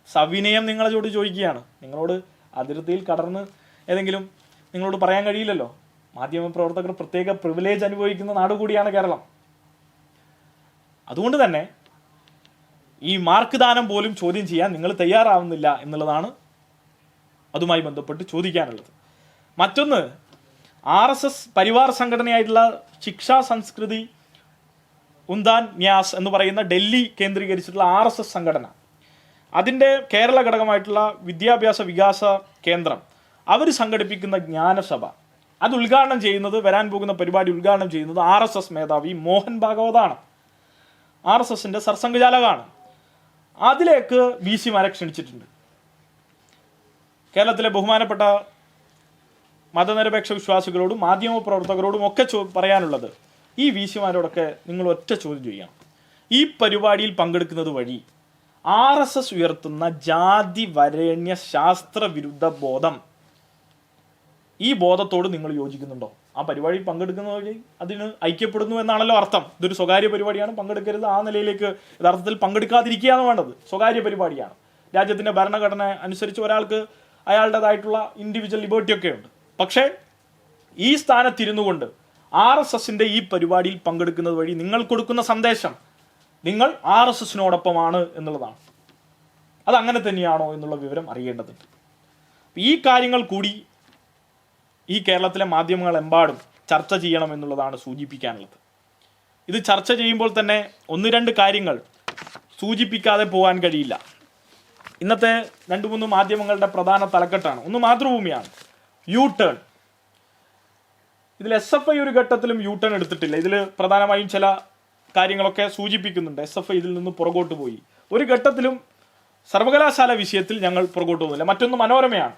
സവിനയം നിങ്ങളോട് ചോദിക്കുകയാണ്. നിങ്ങളോട് അതിർത്തിയിൽ കടന്ന് ഏതെങ്കിലും നിങ്ങളോട് പറയാൻ കഴിയില്ലല്ലോ. മാധ്യമപ്രവർത്തകർ പ്രത്യേക പ്രിവിലേജ് അനുഭവിക്കുന്ന നാടുകൂടിയാണ് കേരളം. അതുകൊണ്ട് തന്നെ ഈ മാർക്ക് ദാനം പോലും ചോദ്യം ചെയ്യാൻ നിങ്ങൾ തയ്യാറാവുന്നില്ല എന്നുള്ളതാണ് അതുമായി ബന്ധപ്പെട്ട് ചോദിക്കാനുള്ളത്. മറ്റൊന്ന്, RSS പരിവാർ സംഘടനയായിട്ടുള്ള ശിക്ഷാ സംസ്കൃതി ഉന്താൻ ന്യാസ് എന്ന് പറയുന്ന ഡൽഹി കേന്ദ്രീകരിച്ചിട്ടുള്ള RSS സംഘടന, അതിൻ്റെ കേരള ഘടകമായിട്ടുള്ള വിദ്യാഭ്യാസ വികാസ കേന്ദ്രം, അവർ സംഘടിപ്പിക്കുന്ന ജ്ഞാനസഭ, അത് ഉദ്ഘാടനം ചെയ്യുന്നത്, വരാൻ പോകുന്ന പരിപാടി ഉദ്ഘാടനം ചെയ്യുന്നത് RSS മേധാവി മോഹൻ ഭാഗവതാണ്. RSSന്റെ സർസംഘചാലകാണ്. അതിലേക്ക് VC മാരെ ക്ഷണിച്ചിട്ടുണ്ട്. കേരളത്തിലെ ബഹുമാനപ്പെട്ട മതനിരപേക്ഷ വിശ്വാസികളോടും മാധ്യമ പ്രവർത്തകരോടും ഒക്കെ പറയാനുള്ളത്, ഈ VC മാരോടൊക്കെ നിങ്ങൾ ഒറ്റ ചോദ്യം ചെയ്യണം. ഈ പരിപാടിയിൽ പങ്കെടുക്കുന്നത് വഴി RSS ഉയർത്തുന്ന ജാതി വരേണ്യ ശാസ്ത്ര വിരുദ്ധ ബോധം, ഈ ബോധത്തോട് നിങ്ങൾ യോജിക്കുന്നുണ്ടോ? ആ പരിപാടിയിൽ പങ്കെടുക്കുന്ന വഴി അതിന് ഐക്യപ്പെടുന്നു എന്നാണല്ലോ അർത്ഥം. ഇതൊരു സ്വകാര്യ പരിപാടിയാണ്, പങ്കെടുക്കരുത്, ആ നിലയിലേക്ക് യഥാർത്ഥത്തിൽ പങ്കെടുക്കാതിരിക്കുകയാണ് വേണ്ടത്. സ്വകാര്യ പരിപാടിയാണ്. രാജ്യത്തിൻ്റെ ഭരണഘടന അനുസരിച്ച് ഒരാൾക്ക് അയാളുടേതായിട്ടുള്ള ഇൻഡിവിജ്വൽ ലിബർട്ടി ഒക്കെ ഉണ്ട്. പക്ഷേ ഈ സ്ഥാനത്തിരുന്നു കൊണ്ട് RSSന്റെ ഈ പരിപാടിയിൽ പങ്കെടുക്കുന്നത് വഴി നിങ്ങൾ കൊടുക്കുന്ന സന്ദേശം നിങ്ങൾ RSSനോടൊപ്പമാണ് എന്നുള്ളതാണ്. അതങ്ങനെ തന്നെയാണോ എന്നുള്ള വിവരം അറിയേണ്ടതുണ്ട്. ഈ കാര്യങ്ങൾ കൂടി ഈ കേരളത്തിലെ മാധ്യമങ്ങളെമ്പാടും ചർച്ച ചെയ്യണം എന്നുള്ളതാണ് സൂചിപ്പിക്കാനുള്ളത്. ഇത് ചർച്ച ചെയ്യുമ്പോൾ തന്നെ ഒന്ന് രണ്ട് കാര്യങ്ങൾ സൂചിപ്പിക്കാതെ പോകാൻ കഴിയില്ല. ഇന്നത്തെ 2-3 മാധ്യമങ്ങളുടെ പ്രധാന തലക്കെട്ടാണ്. ഒന്ന് മാതൃഭൂമിയാണ്, യു ടേൺ. ഇതിൽ SFI ഒരു ഘട്ടത്തിലും യു ടേൺ എടുത്തിട്ടില്ല. ഇതിൽ പ്രധാനമായും ചില കാര്യങ്ങളൊക്കെ സൂചിപ്പിക്കുന്നുണ്ട്. SFI ഇതിൽ നിന്ന് പുറകോട്ട് പോയി. ഒരു ഘട്ടത്തിലും സർവകലാശാല വിഷയത്തിൽ ഞങ്ങൾ പുറകോട്ട് പോകുന്നില്ല. മറ്റൊന്ന് മനോരമയാണ്.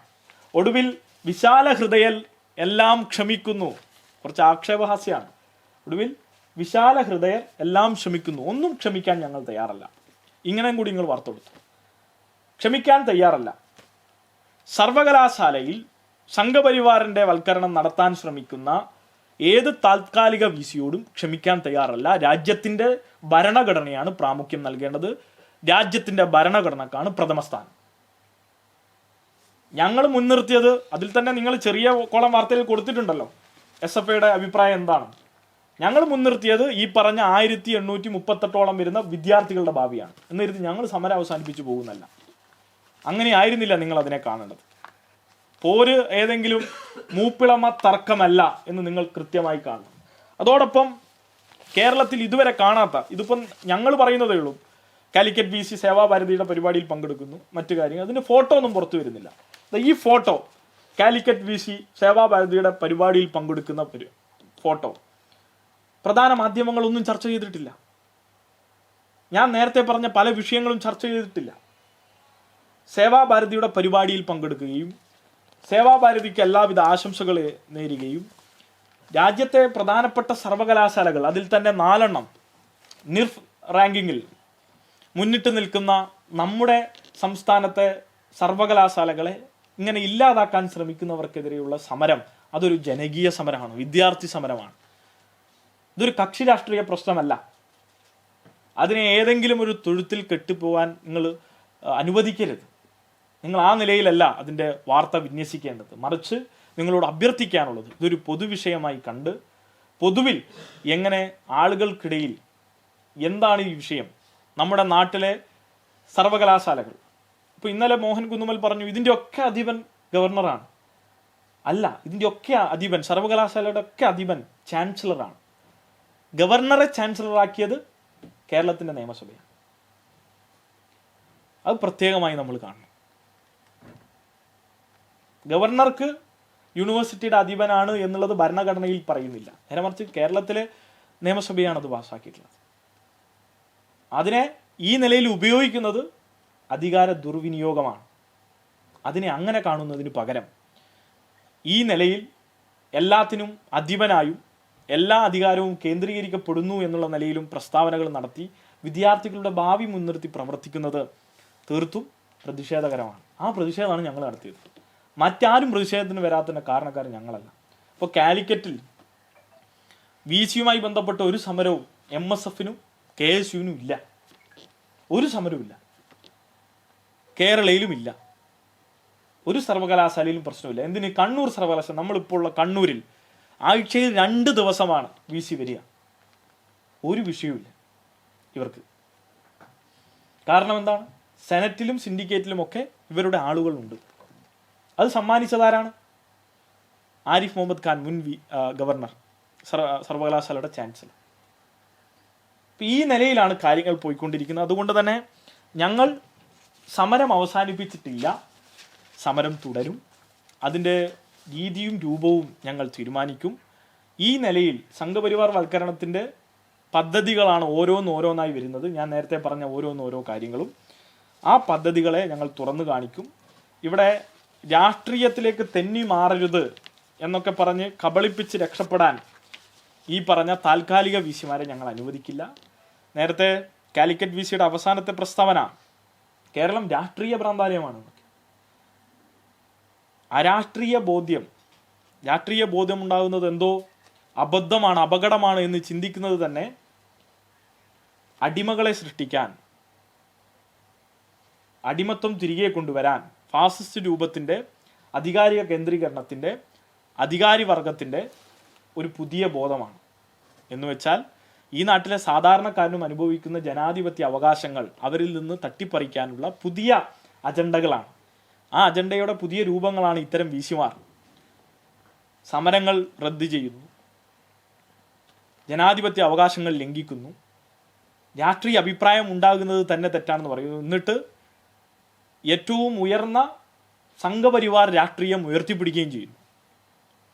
ഒടുവിൽ വിശാല ഹൃദയൽ എല്ലാം ക്ഷമിക്കുന്നു. കുറച്ച് ആക്ഷേപഹാസ്യമാണ്. ഒടുവിൽ വിശാല ഹൃദയർ എല്ലാം ക്ഷമിക്കുന്നു. ഒന്നും ക്ഷമിക്കാൻ ഞങ്ങൾ തയ്യാറല്ല. ഇങ്ങനെയും കൂടി നിങ്ങൾ വാർത്ത കൊടുത്തു. ക്ഷമിക്കാൻ തയ്യാറല്ല. സർവകലാശാലയിൽ സംഘപരിവാറിന്റെ വൽക്കരണം നടത്താൻ ശ്രമിക്കുന്ന ഏത് താൽക്കാലിക വിസിയോടും ക്ഷമിക്കാൻ തയ്യാറല്ല. രാജ്യത്തിന്റെ ഭരണഘടനയാണ് പ്രാമുഖ്യം നൽകേണ്ടത്. രാജ്യത്തിന്റെ ഭരണഘടനക്കാണ് പ്രഥമ സ്ഥാനം. ഞങ്ങൾ മുൻനിർത്തിയത്, അതിൽ തന്നെ നിങ്ങൾ ചെറിയ കോളം വാർത്തയിൽ കൊടുത്തിട്ടുണ്ടല്ലോ SFIയുടെ അഭിപ്രായം എന്താണ്. ഞങ്ങൾ മുൻനിർത്തിയത് ഈ പറഞ്ഞ 1838 വരുന്ന വിദ്യാർത്ഥികളുടെ ഭാവിയാണ്. എന്നിരുത്തി ഞങ്ങൾ സമരം അവസാനിപ്പിച്ചു പോകുന്നല്ല. അങ്ങനെ ആയിരുന്നില്ല നിങ്ങൾ അതിനെ കാണേണ്ടത്. പോര് ഏതെങ്കിലും മൂപ്പിളമ തർക്കമല്ല എന്ന് നിങ്ങൾ കൃത്യമായി കാണണം. അതോടൊപ്പം കേരളത്തിൽ ഇതുവരെ കാണാത്ത, ഇതിപ്പം ഞങ്ങൾ പറയുന്നതേ ഉള്ളൂ, കാലിക്കറ്റ് VC സേവാഭാരതിയുടെ പരിപാടിയിൽ പങ്കെടുക്കുന്നു, മറ്റു കാര്യങ്ങൾ, അതിന് ഫോട്ടോ ഒന്നും പുറത്തു വരുന്നില്ല. ഈ ഫോട്ടോ കാലിക്കറ്റ് VC സേവാഭാരതിയുടെ പരിപാടിയിൽ പങ്കെടുക്കുന്ന ഫോട്ടോ പ്രധാന മാധ്യമങ്ങളൊന്നും ചർച്ച ചെയ്തിട്ടില്ല. ഞാൻ നേരത്തെ പറഞ്ഞ പല വിഷയങ്ങളും ചർച്ച ചെയ്തിട്ടില്ല. സേവാഭാരതിയുടെ പരിപാടിയിൽ പങ്കെടുക്കുകയും സേവാഭാരതിക്ക് എല്ലാവിധ ആശംസകൾ നേരുകയും രാജ്യത്തെ പ്രധാനപ്പെട്ട സർവകലാശാലകൾ, അതിൽ തന്നെ 4 നിർഫ് റാങ്കിങ്ങിൽ മുന്നിട്ട് നിൽക്കുന്ന നമ്മുടെ സംസ്ഥാനത്തെ സർവകലാശാലകളെ ഇങ്ങനെ ഇല്ലാതാക്കാൻ ശ്രമിക്കുന്നവർക്കെതിരെയുള്ള സമരം, അതൊരു ജനകീയ സമരമാണ്, വിദ്യാർത്ഥി സമരമാണ്. ഇതൊരു കക്ഷി രാഷ്ട്രീയ പ്രശ്നമല്ല. അതിനെ ഏതെങ്കിലും ഒരു തൊഴുത്തിൽ കെട്ടിപ്പോവാൻ നിങ്ങൾ അനുവദിക്കരുത്. നിങ്ങൾ ആ നിലയിലല്ല അതിൻ്റെ വാർത്ത വിന്യസിക്കേണ്ടത്. മറിച്ച് നിങ്ങളോട് അഭ്യർത്ഥിക്കാനുള്ളത്, ഇതൊരു പൊതുവിഷയമായി കണ്ട് പൊതുവിൽ എങ്ങനെ ആളുകൾക്കിടയിൽ എന്താണ് ഈ വിഷയം, നമ്മുടെ നാട്ടിലെ സർവകലാശാലകൾ, ഇപ്പോൾ ഇന്നലെ മോഹൻ കുന്നുമൽ പറഞ്ഞു ഇതിൻ്റെ ഒക്കെ അധിപൻ ഗവർണറാണ്. അല്ല, ഇതിൻ്റെ ഒക്കെ അധിപൻ, സർവകലാശാലയുടെ ഒക്കെ അധിപൻ ചാൻസലറാണ്. ഗവർണറെ ചാൻസലറാക്കിയത് കേരളത്തിൻ്റെ നിയമസഭയാണ്. അത് പ്രത്യേകമായി നമ്മൾ കാണണം. ഗവർണർക്ക് യൂണിവേഴ്സിറ്റിയുടെ അധിപനാണ് എന്നുള്ളത് ഭരണഘടനയിൽ പറയുന്നില്ല. നേരെ മറിച്ച് കേരളത്തിലെ നിയമസഭയാണ് അത് പാസ്സാക്കിയിട്ടുള്ളത്. അതിനെ ഈ നിലയിൽ ഉപയോഗിക്കുന്നത് അധികാര ദുർവിനിയോഗമാണ്. അതിനെ അങ്ങനെ കാണുന്നതിന് പകരം ഈ നിലയിൽ എല്ലാത്തിനും അധിപനായും എല്ലാ അധികാരവും കേന്ദ്രീകരിക്കപ്പെടുന്നു എന്നുള്ള നിലയിലും പ്രസ്താവനകൾ നടത്തി വിദ്യാർത്ഥികളുടെ ഭാവി മുൻനിർത്തി പ്രവർത്തിക്കുന്നത് തീർത്തും പ്രതിഷേധകരമാണ്. ആ പ്രതിഷേധമാണ് ഞങ്ങൾ നടത്തിയത്. മറ്റാരും പ്രതിഷേധത്തിന് വരാത്തതിൻ്റെ കാരണക്കാരൻ ഞങ്ങളല്ല. ഇപ്പോൾ കാലിക്കറ്റിൽ VCയുമായി ബന്ധപ്പെട്ട ഒരു സമരവും MSFനും KSUവിനും ഇല്ല. ഒരു സമരവുമില്ല. കേരളയിലും ഇല്ല. ഒരു സർവകലാശാലയിലും പ്രശ്നമില്ല. എന്തിന്? കണ്ണൂർ സർവകലാശാല, നമ്മളിപ്പോൾ ഉള്ള കണ്ണൂരിൽ ആഴ്ചയിൽ 2 ദിവസമാണ് VC വരിക. ഒരു വിഷയവുമില്ല ഇവർക്ക്. കാരണം എന്താണ്? സെനറ്റിലും സിൻഡിക്കേറ്റിലുമൊക്കെ ഇവരുടെ ആളുകളുണ്ട്. അത് സമ്മാനിച്ചതാരാണ്? ആരിഫ് മുഹമ്മദ് ഖാൻ, മുൻ ഗവർണർ, സർവകലാശാലയുടെ ചാൻസലർ. ഈ നിലയിലാണ് കാര്യങ്ങൾ പോയിക്കൊണ്ടിരിക്കുന്നത്. അതുകൊണ്ട് തന്നെ ഞങ്ങൾ സമരം അവസാനിപ്പിച്ചിട്ടില്ല. സമരം തുടരും. അതിൻ്റെ രീതിയും രൂപവും ഞങ്ങൾ തീരുമാനിക്കും. ഈ നിലയിൽ സംഘപരിവാർ വൽക്കരണത്തിൻ്റെ പദ്ധതികളാണ് ഓരോന്നായി വരുന്നത്. ഞാൻ നേരത്തെ പറഞ്ഞ ഓരോ കാര്യങ്ങളും ആ പദ്ധതികളെ ഞങ്ങൾ തുറന്നു കാണിക്കും. ഇവിടെ രാഷ്ട്രീയത്തിലേക്ക് തെന്നി മാറരുത് എന്നൊക്കെ പറഞ്ഞ് കബളിപ്പിച്ച് രക്ഷപ്പെടാൻ ഈ പറഞ്ഞ താൽക്കാലിക VCമാരെ ഞങ്ങൾ അനുവദിക്കില്ല. നേരത്തെ കാലിക്കറ്റ് VCയുടെ അവസാനത്തെ പ്രസ്താവന കേരളം രാഷ്ട്രീയ പ്രാന്താലയമാണ്. രാഷ്ട്രീയ ബോധ്യം ഉണ്ടാകുന്നത് എന്തോ അബദ്ധമാണ്, അപകടമാണ് എന്ന് ചിന്തിക്കുന്നത് തന്നെ അടിമകളെ സൃഷ്ടിക്കാൻ, അടിമത്വം തിരികെ കൊണ്ടുവരാൻ, ഫാസിസ്റ്റ് രൂപത്തിൻ്റെ അധികാരിക കേന്ദ്രീകരണത്തിൻ്റെ അധികാരി വർഗത്തിൻ്റെ ഒരു പുതിയ ബോധമാണ്. എന്ന് വെച്ചാൽ ഈ നാട്ടിലെ സാധാരണക്കാരനും അനുഭവിക്കുന്ന ജനാധിപത്യ അവകാശങ്ങൾ അവരിൽ നിന്ന് തട്ടിപ്പറിക്കാനുള്ള പുതിയ അജണ്ടകളാണ്. ആ അജണ്ടയുടെ പുതിയ രൂപങ്ങളാണ് ഇത്തരം VCമാർ. സമരങ്ങൾ റദ്ദ് ചെയ്യുന്നു, ജനാധിപത്യ അവകാശങ്ങൾ ലംഘിക്കുന്നു, രാഷ്ട്രീയ അഭിപ്രായം ഉണ്ടാകുന്നത് തന്നെ തെറ്റാണെന്ന് പറയുന്നു. എന്നിട്ട് ഏറ്റവും ഉയർന്ന സംഘപരിവാർ രാഷ്ട്രീയം ഉയർത്തിപ്പിടിക്കുകയും ചെയ്യുന്നു.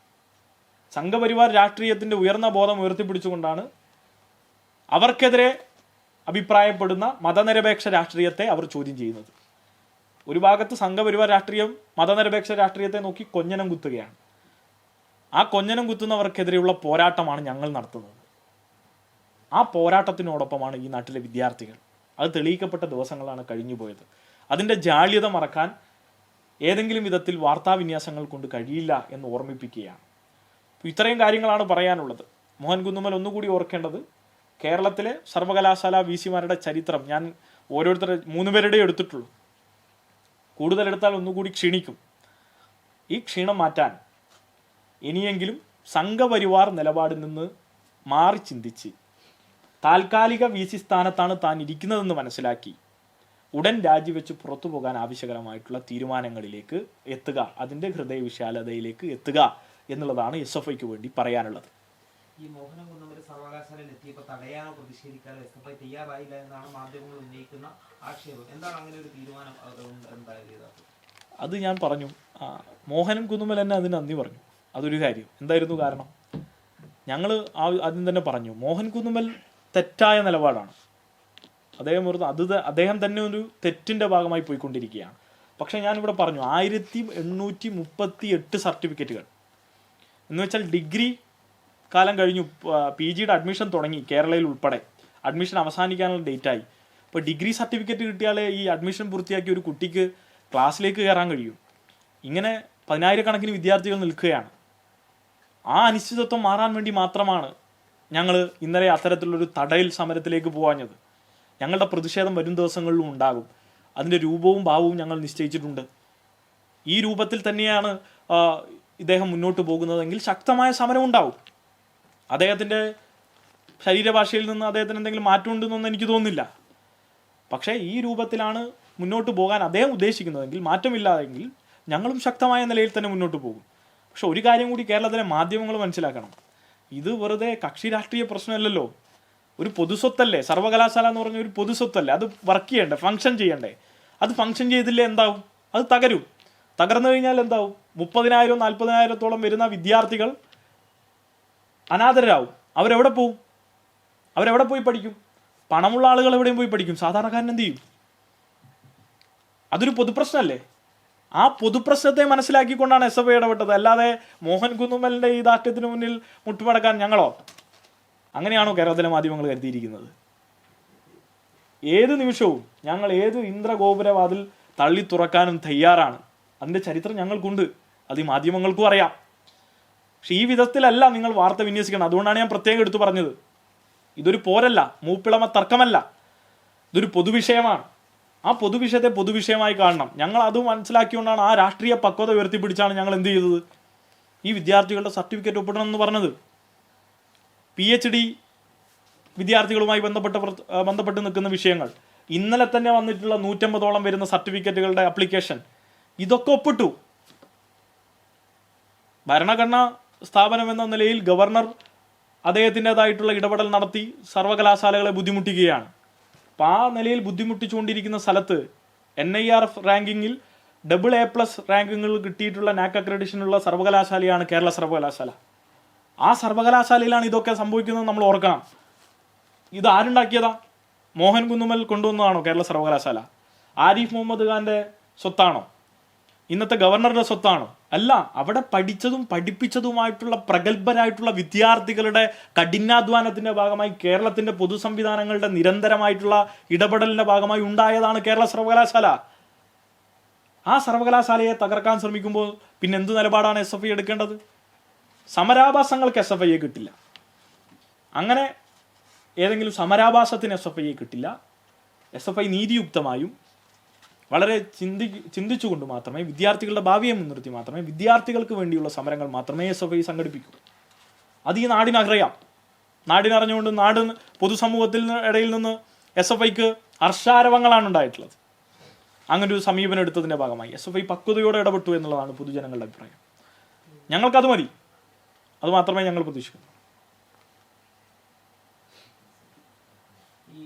സംഘപരിവാർ രാഷ്ട്രീയത്തിൻ്റെ ഉയർന്ന ബോധം ഉയർത്തിപ്പിടിച്ചുകൊണ്ടാണ് അവർക്കെതിരെ അഭിപ്രായപ്പെടുന്ന മതനിരപേക്ഷ രാഷ്ട്രീയത്തെ അവർ ചോദ്യം ചെയ്യുന്നത്. ഒരു ഭാഗത്ത് സംഘപരിവാർ രാഷ്ട്രീയം മതനിരപേക്ഷ രാഷ്ട്രീയത്തെ നോക്കി കൊഞ്ഞനം കുത്തുകയാണ്. ആ കൊഞ്ഞനം കുത്തുന്നവർക്കെതിരെയുള്ള പോരാട്ടമാണ് ഞങ്ങൾ നടത്തുന്നത്. ആ പോരാട്ടത്തിനോടൊപ്പമാണ് ഈ നാട്ടിലെ വിദ്യാർത്ഥികൾ. അത് തെളിയിക്കപ്പെട്ട ദിവസങ്ങളാണ് കഴിഞ്ഞു പോയത്. അതിൻ്റെ ജാള്യത മറക്കാൻ ഏതെങ്കിലും വിധത്തിൽ വാർത്താവിന്യാസങ്ങൾ കൊണ്ട് കഴിയില്ല എന്ന് ഓർമ്മിപ്പിക്കുകയാണ്. ഇത്രയും കാര്യങ്ങളാണ് പറയാനുള്ളത്. മോഹൻ കുന്നുമ്മൽ ഒന്നുകൂടി ഓർക്കേണ്ടത്, കേരളത്തിലെ സർവകലാശാല VC-മാരുടെ ചരിത്രം ഞാൻ ഓരോരുത്തരെ 3 പേരുടെയും എടുത്തിട്ടുള്ളൂ. കൂടുതലെടുത്താൽ ഒന്നുകൂടി ക്ഷീണിക്കും. ഈ ക്ഷീണം മാറ്റാൻ ഇനിയെങ്കിലും സംഘപരിവാർ നിലപാടിൽ നിന്ന് മാറി ചിന്തിച്ച് താൽക്കാലിക VC സ്ഥാനത്താണ് താൻ ഇരിക്കുന്നതെന്ന് മനസ്സിലാക്കി ഉടൻ രാജിവെച്ച് പുറത്തു പോകാൻ ആവശ്യകരമായിട്ടുള്ള തീരുമാനങ്ങളിലേക്ക് എത്തുക, അതിൻ്റെ ഹൃദയവിശാലതയിലേക്ക് എത്തുക എന്നുള്ളതാണ് SFIക്ക് വേണ്ടി പറയാനുള്ളത്. ഈ മോഹനം കുന്നുമ്മൽ സർവകലാശാലയിൽ എത്തിയപ്പോൾ തടയാനോ പ്രതിഷേധിക്കാനോ SFI തയ്യാറായില്ല എന്നാണ് മാധ്യമങ്ങൾ ഉന്നയിക്കുന്ന ആക്ഷേപം. എന്താണ് അങ്ങനെ ഒരു തീരുമാനം ഉണ്ടായത്? അത് ഞാൻ പറഞ്ഞു. മോഹനം കുന്നുമ്മൽ തന്നെ അതിന് നന്ദി പറഞ്ഞു. അതൊരു കാര്യം. എന്തായിരുന്നു കാരണം? ഞങ്ങൾ ആദ്യം തന്നെ പറഞ്ഞു, മോഹൻ കുന്നുമ്മൽ തെറ്റായ നിലപാടാണ്. അദ്ദേഹം തന്നെ ഒരു തെറ്റിൻ്റെ ഭാഗമായി പോയിക്കൊണ്ടിരിക്കുകയാണ്. പക്ഷേ ഞാനിവിടെ പറഞ്ഞു 1838 സർട്ടിഫിക്കറ്റുകൾ എന്ന് വെച്ചാൽ ഡിഗ്രി കാലം കഴിഞ്ഞു, PGയുടെ അഡ്മിഷൻ തുടങ്ങി, കേരളയിൽ ഉൾപ്പെടെ അഡ്മിഷൻ അവസാനിക്കാനുള്ള ഡേറ്റായി. ഇപ്പോൾ ഡിഗ്രി സർട്ടിഫിക്കറ്റ് കിട്ടിയാലേ ഈ അഡ്മിഷൻ പൂർത്തിയാക്കി ഒരു കുട്ടിക്ക് ക്ലാസ്സിലേക്ക് കയറാൻ കഴിയും. ഇങ്ങനെ 10,000-കണക്കിന് വിദ്യാർത്ഥികൾ നിൽക്കുകയാണ്. ആ അനിശ്ചിതത്വം മാറാൻ വേണ്ടി മാത്രമാണ് ഞങ്ങൾ ഇന്നലെ അത്തരത്തിലുള്ളൊരു തടയൽ സമരത്തിലേക്ക് പോവാഞ്ഞത്. ഞങ്ങളുടെ പ്രതിഷേധം വരും ദിവസങ്ങളിലും ഉണ്ടാകും. അതിൻ്റെ രൂപവും ഭാവവും ഞങ്ങൾ നിശ്ചയിച്ചിട്ടുണ്ട്. ഈ രൂപത്തിൽ തന്നെയാണ് ഇദ്ദേഹം മുന്നോട്ട് പോകുന്നതെങ്കിൽ ശക്തമായ സമരം ഉണ്ടാവും. അദ്ദേഹത്തിൻ്റെ ശരീരഭാഷയിൽ നിന്ന് അദ്ദേഹത്തിന് എന്തെങ്കിലും മാറ്റം ഉണ്ടെന്നൊന്നും എനിക്ക് തോന്നുന്നില്ല. പക്ഷേ ഈ രൂപത്തിലാണ് മുന്നോട്ട് പോകാൻ അദ്ദേഹം ഉദ്ദേശിക്കുന്നതെങ്കിൽ, മാറ്റമില്ലാതെങ്കിൽ ഞങ്ങളും ശക്തമായ നിലയിൽ തന്നെ മുന്നോട്ട് പോകും. പക്ഷെ ഒരു കാര്യം കൂടി കേരളത്തിലെ മാധ്യമങ്ങൾ മനസ്സിലാക്കണം, ഇത് വെറുതെ കക്ഷി രാഷ്ട്രീയ പ്രശ്നമല്ലല്ലോ, ഒരു പൊതുസ്വത്തല്ലേ. സർവകലാശാല എന്ന് പറഞ്ഞ ഒരു പൊതുസ്വത്തല്ലേ, അത് വർക്ക് ചെയ്യണ്ടേ, ഫങ്ഷൻ ചെയ്യണ്ടേ. അത് ഫങ്ഷൻ ചെയ്തില്ലേ എന്താവും? അത് തകരും. തകർന്നു കഴിഞ്ഞാൽ എന്താവും? 30,000-40,000-ഓളം വരുന്ന വിദ്യാർത്ഥികൾ അനാഥരാവും. അവരെവിടെ പോവും? അവരെവിടെ പോയി പഠിക്കും? പണമുള്ള ആളുകൾ എവിടെയും പോയി പഠിക്കും, സാധാരണക്കാരൻ എന്ത് ചെയ്യും? അതൊരു പൊതുപ്രശ്നമല്ലേ. ആ പൊതുപ്രശ്നത്തെ മനസ്സിലാക്കിക്കൊണ്ടാണ് SFI ഇടപെട്ടത്. അല്ലാതെ മോഹൻ കുന്നുമ്മലിൻ്റെ ഈ ദാഷ്ട്യത്തിന് മുന്നിൽ മുട്ടുമടക്കാൻ ഞങ്ങളോ? അങ്ങനെയാണോ കേരളത്തിലെ മാധ്യമങ്ങൾ കരുതിയിരിക്കുന്നത്? ഏത് നിമിഷവും ഞങ്ങൾ ഏത് ഇന്ദ്രഗോപുരവാതിൽ തള്ളി തുറക്കാനും തയ്യാറാണ്. അതിൻ്റെ ചരിത്രം ഞങ്ങൾക്കുണ്ട്, അത് ഈ മാധ്യമങ്ങൾക്കും അറിയാം. പക്ഷെ ഈ വിധത്തിലല്ല നിങ്ങൾ വാർത്ത വിന്യസിക്കണം. അതുകൊണ്ടാണ് ഞാൻ പ്രത്യേകം എടുത്തു പറഞ്ഞത്, ഇതൊരു പോരല്ല, മൂപ്പിളമ തർക്കമല്ല, ഇതൊരു പൊതുവിഷയമാണ്. ആ പൊതുവിഷയത്തെ പൊതുവിഷയമായി കാണണം. ഞങ്ങൾ അത് മനസ്സിലാക്കിക്കൊണ്ടാണ്, ആ രാഷ്ട്രീയ പക്വത ഉയർത്തിപ്പിടിച്ചാണ് ഞങ്ങൾ എന്ത് ചെയ്തത്, ഈ വിദ്യാർത്ഥികളുടെ സർട്ടിഫിക്കറ്റ് ഒപ്പിടണം എന്ന് പറഞ്ഞത്. PhD വിദ്യാർത്ഥികളുമായി ബന്ധപ്പെട്ട് നിൽക്കുന്ന വിഷയങ്ങൾ, ഇന്നലെ തന്നെ വന്നിട്ടുള്ള 150ഓളം വരുന്ന സർട്ടിഫിക്കറ്റുകളുടെ അപ്ലിക്കേഷൻ, ഇതൊക്കെ ഒപ്പിട്ടു. ഭരണഘടനാ സ്ഥാപനം എന്ന നിലയിൽ ഗവർണർ അദ്ദേഹത്തിൻ്റെതായിട്ടുള്ള ഇടപെടൽ നടത്തി സർവകലാശാലകളെ ബുദ്ധിമുട്ടിക്കുകയാണ്. അപ്പം ആ നിലയിൽ ബുദ്ധിമുട്ടിച്ചുകൊണ്ടിരിക്കുന്ന സ്ഥലത്ത് NIRF റാങ്കിങ്ങിൽ AA+ റാങ്കിങ്ങുകൾ കിട്ടിയിട്ടുള്ള NAC അക്രഡിഷനുള്ള സർവകലാശാലയാണ് കേരള സർവകലാശാല. ആ സർവകലാശാലയിലാണ് ഇതൊക്കെ സംഭവിക്കുന്നത് നമ്മൾ ഓർക്കണം. ഇത് ആരുണ്ടാക്കിയതാ? മോഹൻ കുന്നുമ്മൽ കൊണ്ടുവന്നതാണോ കേരള സർവകലാശാല? ആരിഫ് മുഹമ്മദ് ഖാൻ്റെ സ്വത്താണോ? ഇന്നത്തെ ഗവർണറുടെ സ്വത്താണോ? അല്ല. അവിടെ പഠിച്ചതും പഠിപ്പിച്ചതുമായിട്ടുള്ള പ്രഗത്ഭരായിട്ടുള്ള വിദ്യാർത്ഥികളുടെ കഠിനാധ്വാനത്തിൻ്റെ ഭാഗമായി കേരളത്തിൻ്റെ പൊതുസംവിധാനങ്ങളുടെ നിരന്തരമായിട്ടുള്ള ഇടപെടലിൻ്റെ ഭാഗമായി ഉണ്ടായതാണ് കേരള സർവകലാശാല. ആ സർവകലാശാലയെ തകർക്കാൻ ശ്രമിക്കുമ്പോൾ പിന്നെ എന്ത് നിലപാടാണ് SFI എടുക്കേണ്ടത്? സമരാഭാസങ്ങൾക്ക് SFIയെ കിട്ടില്ല. അങ്ങനെ ഏതെങ്കിലും സമരാഭാസത്തിന് SFIയെ കിട്ടില്ല. SFI നീതിയുക്തമായും വളരെ ചിന്തിച്ചുകൊണ്ട് മാത്രമേ, വിദ്യാർത്ഥികളുടെ ഭാവിയെ മുൻനിർത്തി മാത്രമേ, വിദ്യാർത്ഥികൾക്ക് വേണ്ടിയുള്ള സമരങ്ങൾ മാത്രമേ SFI സംഘടിപ്പിക്കൂ. അത് ഈ നാടിനറിയാം. നാടിനറിഞ്ഞുകൊണ്ട് പൊതുസമൂഹത്തിൽ ഇടയിൽ നിന്ന് SFIക്ക് ഹർഷാരവങ്ങളാണ് ഉണ്ടായിട്ടുള്ളത്. അങ്ങനെ ഒരു സമീപനം എടുത്തതിൻ്റെ ഭാഗമായി SFI പക്വതയോടെ ഇടപെട്ടു എന്നുള്ളതാണ് പൊതുജനങ്ങളുടെ അഭിപ്രായം. ഞങ്ങൾക്കത് മതി, അത് മാത്രമേ ഞങ്ങൾ പ്രതീക്ഷിക്കുന്നു. ഈ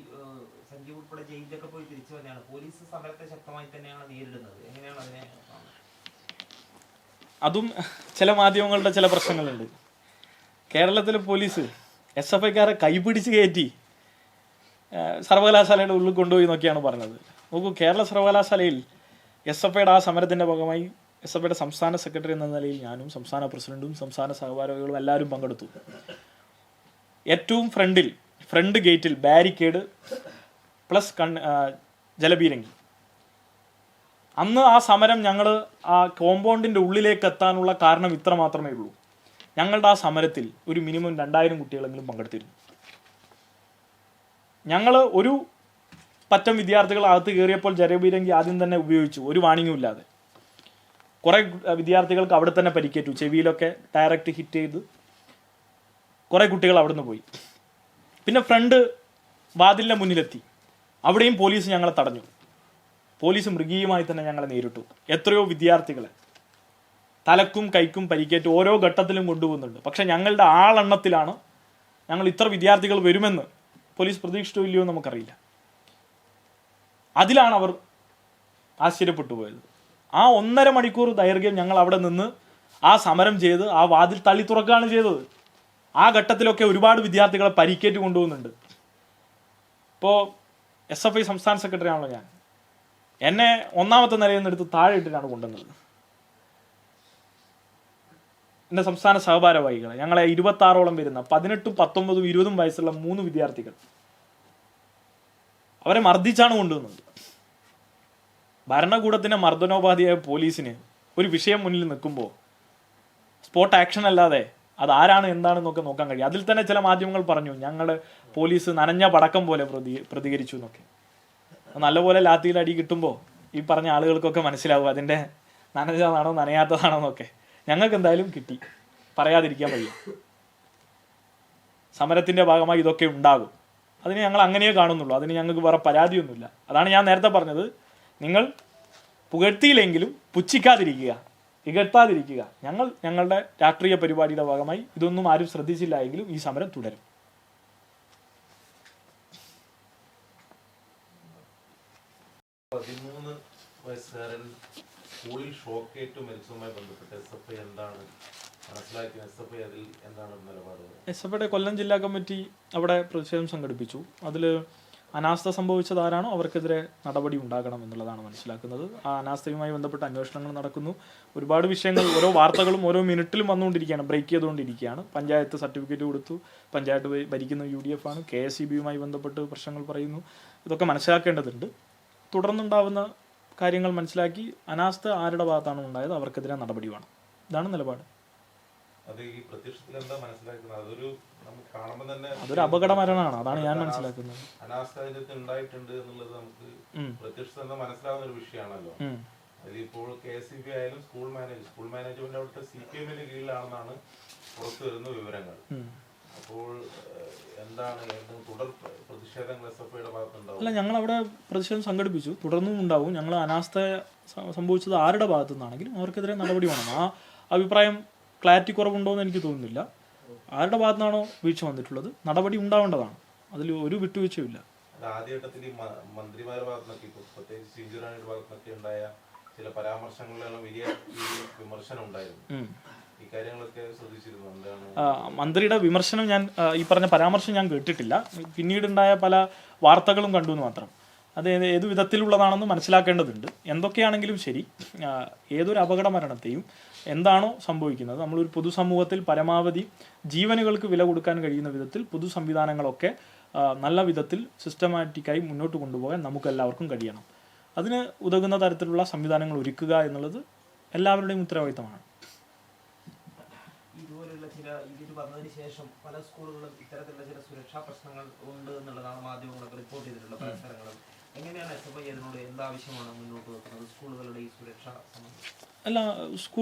സമരത്തെ ശക്തമായി തന്നെയാണ് നേരിടുന്നത്. എങ്ങനെയാണ് അതിനെ കാണുന്നത്? അതും ചില മാധ്യമങ്ങളുടെ ചില പ്രശ്നങ്ങളുണ്ട്. കേരളത്തിലെ പോലീസ് SFIക്കാരെ കൈപിടിച്ച് കയറ്റി സർവകലാശാലയുടെ ഉള്ളിൽ കൊണ്ടുപോയി എന്നൊക്കെയാണ് പറഞ്ഞത്. നോക്കൂ, കേരള സർവകലാശാലയിൽ SFIയുടെ ആ സമരത്തിൻ്റെ ഭാഗമായി SFIയുടെ സംസ്ഥാന സെക്രട്ടറി എന്ന നിലയിൽ ഞാനും സംസ്ഥാന പ്രസിഡന്റും സംസ്ഥാന സഹഭാരവാഹികളും എല്ലാവരും പങ്കെടുത്തു. ഏറ്റവും ഫ്രണ്ട് ഗേറ്റിൽ ബാരിക്കേഡ് പ്ലസ് ജലപീരങ്കി. അന്ന് ആ സമരം ഞങ്ങൾ ആ കോമ്പൗണ്ടിൻ്റെ ഉള്ളിലേക്ക് എത്താനുള്ള കാരണം ഇത്ര മാത്രമേ ഉള്ളൂ. ഞങ്ങളുടെ ആ സമരത്തിൽ ഒരു മിനിമം 2000 കുട്ടികളെങ്കിലും പങ്കെടുത്തിരുന്നു. ഞങ്ങൾ ഒരു പറ്റം വിദ്യാർത്ഥികൾ അകത്ത് കയറിയപ്പോൾ ജലപീരങ്കി ആദ്യം തന്നെ ഉപയോഗിച്ചു, ഒരു വാണിങ്ങും ഇല്ലാതെ. കുറേ വിദ്യാർത്ഥികൾക്ക് അവിടെ തന്നെ പരിക്കേറ്റു, ചെവിയിലൊക്കെ ഡയറക്റ്റ് ഹിറ്റ് ചെയ്ത് കുറേ കുട്ടികൾ അവിടെ നിന്ന് പോയി. പിന്നെ ഫ്രണ്ട് വാതിലിൻ്റെ മുന്നിലെത്തി, അവിടെയും പോലീസ് ഞങ്ങളെ തടഞ്ഞു. പോലീസ് മൃഗീയമായി തന്നെ ഞങ്ങളെ നേരിട്ടു. എത്രയോ വിദ്യാർത്ഥികളെ തലക്കും കൈക്കും പരിക്കേറ്റ് ഓരോ ഘട്ടത്തിലും കൊണ്ടുപോകുന്നുണ്ട്. പക്ഷെ ഞങ്ങളുടെ ആളെണ്ണത്തിലാണ് ഞങ്ങൾ ഇത്ര വിദ്യാർത്ഥികൾ വരുമെന്ന് പോലീസ് പ്രതീക്ഷിച്ചോ ഇല്ലയോ നമുക്കറിയില്ല. അതിലാണ് അവർ ആശ്ചര്യപ്പെട്ടു പോയത്. ആ 1.5 മണിക്കൂർ ദൈർഘ്യം ഞങ്ങൾ അവിടെ നിന്ന് ആ സമരം ചെയ്ത് ആ വാതിൽ തള്ളി തുറക്കുകയാണ് ചെയ്തത്. ആ ഘട്ടത്തിലൊക്കെ ഒരുപാട് വിദ്യാർത്ഥികളെ പരിക്കേറ്റ് കൊണ്ടുപോകുന്നുണ്ട്. ഇപ്പോൾ SFI സംസ്ഥാന സെക്രട്ടറി ആണല്ലോ ഞാൻ. എന്നെ 1ാമത്തെ നിലയിൽ നിന്ന് എടുത്ത് താഴെ ഇട്ടിട്ടാണ് കൊണ്ടുവന്നത്. എൻ്റെ സംസ്ഥാന സഹഭാരവാഹികളെ, ഞങ്ങളെ 26ഓളം വരുന്ന 18, 19, 20 വയസ്സുള്ള 3 വിദ്യാർത്ഥികൾ, അവരെ മർദ്ദിച്ചാണ് കൊണ്ടുവന്നത്. ഭരണകൂടത്തിൻ്റെ മർദ്ദനോപാധിയായ പോലീസിന് ഒരു വിഷയം മുന്നിൽ നിൽക്കുമ്പോൾ സ്പോട്ട് ആക്ഷൻ അല്ലാതെ അതാരാണ് എന്താണെന്നൊക്കെ നോക്കാൻ കഴിയും. അതിൽ തന്നെ ചില മാധ്യമങ്ങൾ പറഞ്ഞു ഞങ്ങളുടെ പോലീസ് നനഞ്ഞ പടക്കം പോലെ പ്രതികരിച്ചു എന്നൊക്കെ. നല്ലപോലെ ലാത്തിയിൽ അടി കിട്ടുമ്പോൾ ഈ പറഞ്ഞ ആളുകൾക്കൊക്കെ മനസ്സിലാവും അതിൻ്റെ നനഞ്ഞതാണോ നനയാത്തതാണോ എന്നൊക്കെ. ഞങ്ങൾക്ക് എന്തായാലും കിട്ടി, പറയാതിരിക്കാൻ വയ്യ. സമരത്തിൻ്റെ ഭാഗമായി ഇതൊക്കെ ഉണ്ടാകും. അതിന് ഞങ്ങൾ അങ്ങനെയേ കാണുന്നുള്ളൂ. അതിന് ഞങ്ങൾക്ക് വേറെ പരാതിയൊന്നുമില്ല. അതാണ് ഞാൻ നേരത്തെ പറഞ്ഞത്, നിങ്ങൾ പുകഴ്ത്തിയില്ലെങ്കിലും പുച്ഛിക്കാതിരിക്കുക, ഇകഴ്ത്താതിരിക്കുക. ഞങ്ങളുടെ രാഷ്ട്രീയ പരിപാടിയുടെ ഭാഗമായി ഇതൊന്നും ആരും ശ്രദ്ധിച്ചില്ല എങ്കിലും ഈ സമരം തുടരും. വയസ്സുകാരൻ സ്കൂളിൽ ഷോക്കേറ്റ് മരിച്ചതുമായി ബന്ധപ്പെട്ട് SFI എന്താണ് മനസ്സിലാക്കിയത്? SFI അതിൽ എന്താണ് നിലപാട്? SFIയുടെ കൊല്ലം ജില്ലാ കമ്മിറ്റി അവിടെ പ്രതിഷേധം സംഘടിപ്പിച്ചു. അതിൽ അനാസ്ഥ സംഭവിച്ചത് ആരാണോ അവർക്കെതിരെ നടപടി ഉണ്ടാകണം എന്നുള്ളതാണ് മനസ്സിലാക്കുന്നത്. ആ അനാസ്ഥയുമായി ബന്ധപ്പെട്ട അന്വേഷണങ്ങൾ നടക്കുന്നു. ഒരുപാട് വിഷയങ്ങൾ, ഓരോ വാർത്തകളും ഓരോ മിനിറ്റിലും വന്നുകൊണ്ടിരിക്കുകയാണ്, ബ്രേക്ക് ചെയ്തുകൊണ്ടിരിക്കുകയാണ്. പഞ്ചായത്ത് സർട്ടിഫിക്കറ്റ് കൊടുത്തു, പഞ്ചായത്ത് ഭരിക്കുന്ന UDF ആണ്. KSEBയുമായി ബന്ധപ്പെട്ട് പ്രശ്നങ്ങൾ പറയുന്നു. ഇതൊക്കെ മനസ്സിലാക്കേണ്ടതുണ്ട്. തുടർന്നുണ്ടാവുന്ന കാര്യങ്ങൾ മനസ്സിലാക്കി അനാസ്ഥ ആരുടെ ഭാഗത്താണ് ഉണ്ടായത് അവർക്കെതിരെ നടപടി വേണം. ഇതാണ് നിലപാട്. അതൊരു അപകട മരണമാണ്. അതാണ് ഞാൻ മനസ്സിലാക്കുന്നത്. ഉണ്ടായിട്ടുണ്ട് എന്നുള്ളത് നമുക്ക് പ്രത്യക്ഷത്തിൽ മനസ്സിലാവുന്ന ഒരു വിഷയമാണല്ലോ. അതിലിപ്പോൾ KSEB ആയാലും സ്കൂൾ മാനേജ്മെന്റ് അവിടുത്തെ CPMന്റെ കീഴിലാണെന്നാണ് പുറത്തു വരുന്ന വിവരങ്ങൾ. അപ്പോൾ എന്താണ് തുടർ പ്രതിഷേധങ്ങൾ SFIയുടെ ഭാഗത്തുണ്ടാവും? അല്ല, ഞങ്ങൾ അവിടെ പ്രതിഷേധം സംഘടിപ്പിച്ചു, തുടർന്നും ഉണ്ടാവും. ഞങ്ങൾ അനാസ്ഥ സംഭവിച്ചത് ആരുടെ ഭാഗത്തു നിന്നാണെങ്കിലും അവർക്കെതിരെ നടപടി വേണം. ആ അഭിപ്രായം ക്ലാരിറ്റി കുറവുണ്ടോ എന്ന് എനിക്ക് തോന്നുന്നില്ല. ആരുടെ ഭാഗത്തുനിന്നാണോ വീഴ്ച വന്നിട്ടുള്ളത് നടപടി ഉണ്ടാവേണ്ടതാണ്. അതിൽ ഒരു വിട്ടുവീഴ്ചയുമില്ല. ആദ്യഘട്ടത്തിൽ മന്ത്രിമാരുടെ ഭാഗത്തുനിന്നൊക്കെ, പ്രത്യേകിച്ച് ചിഞ്ചുറാണിയുടെ ഭാഗത്തുനിന്നൊക്കെ ഉണ്ടായ ചില പരാമർശങ്ങളിലെല്ലാം വലിയ വിമർശനം ഉണ്ടായിരുന്നു. മന്ത്രിയുടെ വിമർശനം ഈ പറഞ്ഞ പരാമർശം ഞാൻ കേട്ടിട്ടില്ല. പിന്നീടുണ്ടായ പല വാർത്തകളും കണ്ടു എന്ന് മാത്രം. അത് ഏതു വിധത്തിലുള്ളതാണെന്ന് മനസ്സിലാക്കേണ്ടതുണ്ട്. എന്തൊക്കെയാണെങ്കിലും ശരി, ഏതൊരു അപകട മരണത്തെയും എന്താണോ സംഭവിക്കുന്നത്, നമ്മളൊരു പൊതുസമൂഹത്തിൽ പരമാവധി ജീവനുകൾക്ക് വില കൊടുക്കാൻ കഴിയുന്ന വിധത്തിൽ പൊതു സംവിധാനങ്ങളൊക്കെ നല്ല വിധത്തിൽ സിസ്റ്റമാറ്റിക്കായി മുന്നോട്ട് കൊണ്ടുപോകാൻ നമുക്കെല്ലാവർക്കും കഴിയണം. അതിന് ഉതകുന്ന തരത്തിലുള്ള സംവിധാനങ്ങൾ ഒരുക്കുക എന്നുള്ളത് എല്ലാവരുടെയും ഉത്തരവാദിത്തമാണ്. ഇതുപോലുള്ള ചില ഇതിന് വന്നതിന് ശേഷം പല സ്കൂളുകളും ഇത്തരത്തിലുള്ള ചില സുരക്ഷാ പ്രശ്നങ്ങൾ ഉണ്ട് എന്നുള്ളതാണ് മാധ്യമങ്ങളൊക്കെ റിപ്പോർട്ട് ചെയ്തിട്ടുള്ള പല സ്ഥലങ്ങളും. എങ്ങനെയാണ് SFI അതിനോട് എന്താവശ്യമാണ് മുന്നോട്ട് വെക്കുന്നത് സ്കൂളുകളുടെ ഈ സുരക്ഷാ സംബന്ധിച്ച്?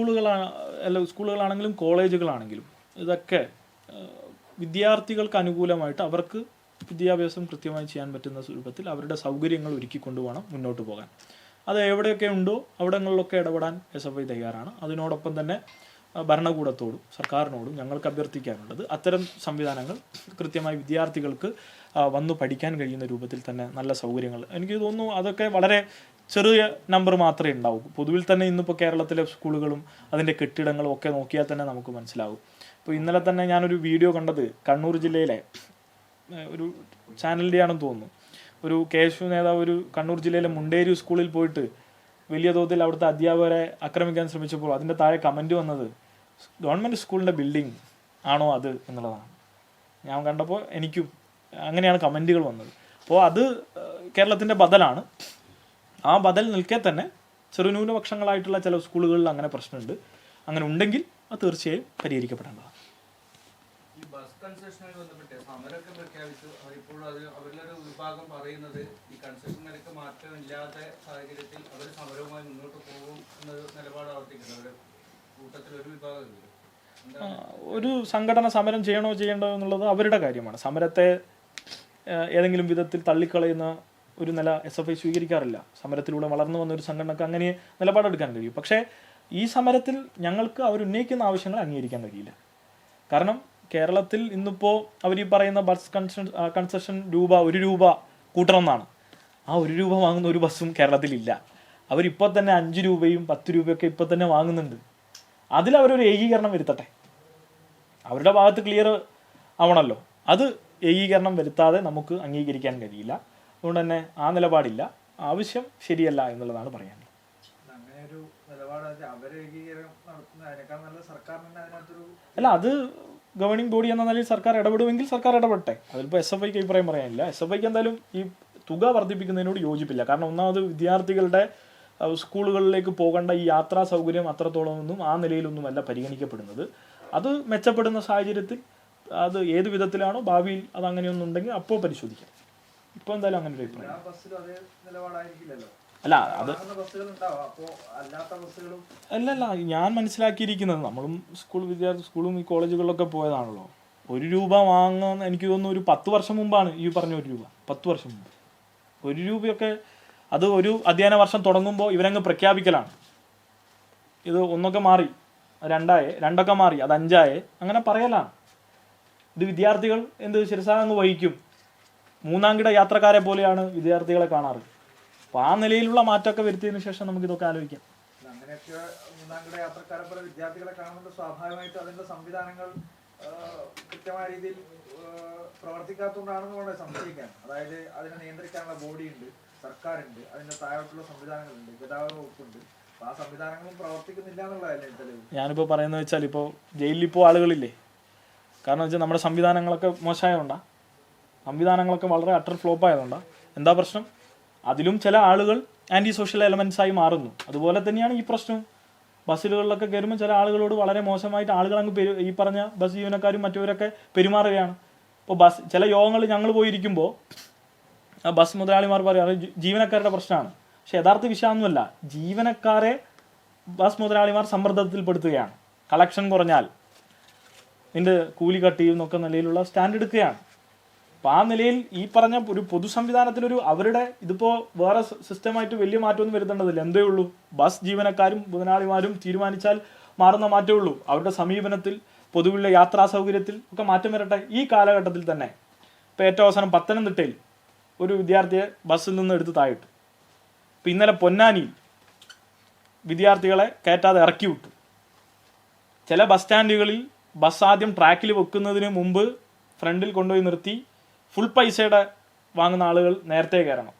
സ്കൂളുകളാണെങ്കിലും കോളേജുകളാണെങ്കിലും ഇതൊക്കെ വിദ്യാർത്ഥികൾക്ക് അനുകൂലമായിട്ട് അവർക്ക് വിദ്യാഭ്യാസം കൃത്യമായി ചെയ്യാൻ പറ്റുന്ന രൂപത്തിൽ അവരുടെ സൗകര്യങ്ങൾ ഒരുക്കിക്കൊണ്ടു വേണം മുന്നോട്ട് പോകാൻ. അത് എവിടെയൊക്കെ ഉണ്ടോ അവിടങ്ങളിലൊക്കെ ഇടപെടാൻ SFI തയ്യാറാണ്. അതിനോടൊപ്പം തന്നെ ഭരണകൂടത്തോടും സർക്കാരിനോടും ഞങ്ങൾക്ക് അഭ്യർത്ഥിക്കാനുള്ളത് അത്തരം സംവിധാനങ്ങൾ കൃത്യമായി വിദ്യാർത്ഥികൾക്ക് വന്നു പഠിക്കാൻ കഴിയുന്ന രൂപത്തിൽ തന്നെ നല്ല സൗകര്യങ്ങൾ, എനിക്ക് തോന്നുന്നു അതൊക്കെ വളരെ ചെറിയ നമ്പർ മാത്രമേ ഉണ്ടാവൂ. പൊതുവിൽ തന്നെ ഇന്നിപ്പോൾ കേരളത്തിലെ സ്കൂളുകളും അതിൻ്റെ കെട്ടിടങ്ങളും ഒക്കെ നോക്കിയാൽ തന്നെ നമുക്ക് മനസ്സിലാവും. ഇപ്പോൾ ഇന്നലെ തന്നെ ഞാനൊരു വീഡിയോ കണ്ടത് കണ്ണൂർ ജില്ലയിലെ ഒരു ചാനലിൻ്റെ ആണെന്ന് തോന്നുന്നു. ഒരു KSU നേതാവ് ഒരു കണ്ണൂർ ജില്ലയിലെ മുണ്ടേരി സ്കൂളിൽ പോയിട്ട് വലിയ തോതിൽ അവിടുത്തെ അധ്യാപകരെ ആക്രമിക്കാൻ ശ്രമിച്ചപ്പോൾ അതിൻ്റെ താഴെ കമൻറ്റ് വന്നത് ഗവൺമെൻറ് സ്കൂളിൻ്റെ ബിൽഡിംഗ് ആണോ അത് എന്നുള്ളതാണ്. ഞാൻ കണ്ടപ്പോൾ എനിക്കും അങ്ങനെയാണ് കമൻറ്റുകൾ വന്നത്. അപ്പോൾ അത് കേരളത്തിൻ്റെ ബദലാണ്. ആ ബദൽ നിൽക്കെ തന്നെ ചെറുന്യൂനപക്ഷങ്ങളായിട്ടുള്ള ചില സ്കൂളുകളിൽ അങ്ങനെ പ്രശ്നമുണ്ട്. അങ്ങനെ ഉണ്ടെങ്കിൽ അത് തീർച്ചയായും പരിഹരിക്കപ്പെടേണ്ടതാണ്. ഈ ബസ് കൺസെഷനുമായി ബന്ധപ്പെട്ട് സമരമൊക്കെ പ്രഖ്യാപിച്ചു. അവരിപ്പോഴും അത് അവരിലൊരു വിഭാഗം പറയുന്നത് ഈ കൺസെഷൻ നിരക്ക് മാറ്റമില്ലാത്ത സാഹചര്യത്തിൽ അവർ സമരവുമായി മുന്നോട്ട് പോകും എന്നൊരു നിലപാട് ആവർത്തിക്കുന്നത് അവരുടെ കൂട്ടത്തിൽ ഒരു വിഭാഗം ഒരു സംഘടന സമരം ചെയ്യണോ ചെയ്യണ്ടോ എന്നുള്ളത് അവരുടെ കാര്യമാണ്. സമരത്തെ ഏതെങ്കിലും വിധത്തിൽ തള്ളിക്കളയുന്ന ഒരു നില SFI സ്വീകരിക്കാറില്ല. സമരത്തിലൂടെ വളർന്നു വന്ന ഒരു സംഘടനക്ക് അങ്ങനെ നിലപാടെടുക്കാൻ കഴിയും. പക്ഷേ ഈ സമരത്തിൽ ഞങ്ങൾക്ക് അവർ ഉന്നയിക്കുന്ന ആവശ്യങ്ങൾ അംഗീകരിക്കാൻ കഴിയില്ല. കാരണം കേരളത്തിൽ ഇന്നിപ്പോൾ അവർ ഈ പറയുന്ന ബസ് കൺസെഷൻ ₹1 കൂട്ടണമെന്നാണ്. ആ ₹1 വാങ്ങുന്ന ഒരു ബസ്സും കേരളത്തിലില്ല. അവരിപ്പോൾ തന്നെ 5 രൂപയും 10 രൂപയൊക്കെ ഇപ്പോൾ തന്നെ വാങ്ങുന്നുണ്ട്. അതിലവരൊരു ഏകീകരണം വരുത്തട്ടെ. അവരുടെ ഭാഗത്ത് ക്ലിയർ ആവണമല്ലോ. അത് ഏകീകരണം വരുത്താതെ നമുക്ക് അംഗീകരിക്കാൻ കഴിയില്ല. അതുകൊണ്ട് തന്നെ ആ നിലപാടില്ല. ആവശ്യം ശരിയല്ല എന്നുള്ളതാണ് പറയാനുള്ളത്. അല്ല, അത് ഗവേണിംഗ് ബോഡി എന്ന നിലയിൽ സർക്കാർ ഇടപെടുമെങ്കിൽ സർക്കാർ ഇടപെട്ടെ. അതിലിപ്പോൾ SFIക്ക് അഭിപ്രായം പറയാനില്ല. SFIക്ക് എന്തായാലും ഈ തുക വർദ്ധിപ്പിക്കുന്നതിനോട് യോജിപ്പില്ല. കാരണം ഒന്നാമത് വിദ്യാർത്ഥികളുടെ സ്കൂളുകളിലേക്ക് പോകേണ്ട ഈ യാത്രാ സൗകര്യം അത്രത്തോളമൊന്നും ആ നിലയിലൊന്നുമല്ല പരിഗണിക്കപ്പെടുന്നത്. അത് മെച്ചപ്പെടുന്ന സാഹചര്യത്തിൽ അത് ഏത് വിധത്തിലാണോ ഭാവിയിൽ അത് അങ്ങനെയൊന്നുണ്ടെങ്കിൽ അപ്പോൾ പരിശോധിക്കാം. ഇപ്പോൾ എന്തായാലും അങ്ങനെ ഒരു അഭിപ്രായം അല്ല. അത് അല്ലല്ല, ഞാൻ മനസ്സിലാക്കിയിരിക്കുന്നത് നമ്മളും സ്കൂളും ഈ കോളേജുകളിലൊക്കെ പോയതാണല്ലോ. ₹1 വാങ്ങുന്ന എനിക്ക് തോന്നുന്നു ഒരു 10 വർഷം മുമ്പാണ് ഈ പറഞ്ഞ ₹1. 10 വർഷം മുമ്പ് ₹1 അത് ഒരു അധ്യയന വർഷം തുടങ്ങുമ്പോൾ ഇവരങ്ങ് പ്രഖ്യാപിക്കലാണ്. ഇത് 1 മാറി, 2 മാറി, അത് 5 അങ്ങനെ പറയലാണ്. ഇത് വിദ്യാർത്ഥികൾ ശിരസാങ്ങ് വഹിക്കും. മൂന്നാംകിട യാത്രക്കാരെ പോലെയാണ് വിദ്യാർത്ഥികളെ കാണാറ്. അപ്പോൾ ആ നിലയിലുള്ള മാറ്റമൊക്കെ വരുത്തിയതിനു ശേഷം നമുക്ക് ഇതൊക്കെ ആലോചിക്കാം. അങ്ങനെയൊക്കെ മൂന്നാംകിട യാത്രക്കാരെ പോലെ വിദ്യാർത്ഥികളെ കാണുമ്പോൾ സ്വാഭാവികമായിട്ടും അതിന്റെ സംവിധാനങ്ങൾ കൃത്യമായ രീതിയിൽ പ്രവർത്തിക്കാത്തതുകൊണ്ടാണെന്ന് സംശയിക്കാൻ. അതായത് അതിനെ നിയന്ത്രിക്കാനുള്ള ബോഡിയുണ്ട്, സർക്കാരുണ്ട്, അതിന്റെ താഴോട്ടുള്ള സംവിധാനങ്ങളുണ്ട്, ഗതാഗത വകുപ്പുണ്ട്. അപ്പോൾ ആ സംവിധാനങ്ങളും പ്രവർത്തിക്കുന്നില്ല എന്നുള്ളതല്ലേ തെളിവ്. ഞാനിപ്പോൾ പറയുന്നത് വെച്ചാൽ ഇപ്പോൾ ജയിലിൽ ഇപ്പോൾ ആളുകളില്ലേ. കാരണം വെച്ചാൽ നമ്മുടെ സംവിധാനങ്ങളൊക്കെ മോശമായതുകൊണ്ടാണ്. സംവിധാനങ്ങളൊക്കെ വളരെ അട്ടർ ഫ്ലോപ്പ് ആയതുകൊണ്ടാണ്. എന്താ പ്രശ്നം? അതിലും ചില ആളുകൾ ആൻറ്റി സോഷ്യൽ എലമെൻസായി മാറുന്നു. അതുപോലെ തന്നെയാണ് ഈ പ്രശ്നവും. ബസ്സുകളിലൊക്കെ കയറുമ്പോൾ ചില ആളുകളോട് വളരെ മോശമായിട്ട് ആളുകൾ അങ്ങ് ഈ പറഞ്ഞ ബസ് ജീവനക്കാരും മറ്റവരൊക്കെ പെരുമാറുകയാണ്. ഇപ്പോൾ ചില യോഗങ്ങളിൽ ഞങ്ങൾ പോയിരിക്കുമ്പോൾ ബസ് മുതലാളിമാർ പറയാറ് ജീവനക്കാരുടെ പ്രശ്നമാണ്. പക്ഷെ യഥാർത്ഥ വിഷയമൊന്നുമല്ല. ജീവനക്കാരെ ബസ് മുതലാളിമാർ സമ്മർദ്ദത്തിൽപ്പെടുത്തുകയാണ്. കളക്ഷൻ കുറഞ്ഞാൽ നിന്റെ കൂലി കട്ട് ചെയ്യുന്നൊക്കെ നിലയിലുള്ള സ്റ്റാൻഡ് എടുക്കുകയാണ്. അപ്പോൾ ആ നിലയിൽ ഈ പറഞ്ഞ ഒരു പൊതു സംവിധാനത്തിലൊരു അവരുടെ ഇതിപ്പോൾ വേറെ സിസ്റ്റമായിട്ട് വലിയ മാറ്റമൊന്നും വരുത്തേണ്ടതില്ല. എന്തേ ഉള്ളൂ, ബസ് ജീവനക്കാരും മുതലാളിമാരും തീരുമാനിച്ചാൽ മാറുന്ന മാറ്റമേ ഉള്ളൂ. അവരുടെ സമീപനത്തിൽ, പൊതുവിലുള്ള യാത്രാ സൗകര്യത്തിൽ ഒക്കെ മാറ്റം വരട്ടെ. ഈ കാലഘട്ടത്തിൽ തന്നെ ഇപ്പോൾ ഏറ്റവും അവസാനം പത്തനംതിട്ടയിൽ ഒരു വിദ്യാർത്ഥിയെ ബസ്സിൽ നിന്ന് എടുത്ത് താഴിട്ടു. ഇപ്പോൾ ഇന്നലെ പൊന്നാനിയിൽ വിദ്യാർത്ഥികളെ കയറ്റാതെ ഇറക്കി വിട്ടു. ചില ബസ് സ്റ്റാൻഡുകളിൽ ബസ് ആദ്യം ട്രാക്കിൽ വെക്കുന്നതിന് മുമ്പ് ഫ്രണ്ടിൽ കൊണ്ടുപോയി നിർത്തി ഫുൾ പൈസയുടെ വാങ്ങുന്ന ആളുകൾ നേരത്തെ കയറണം.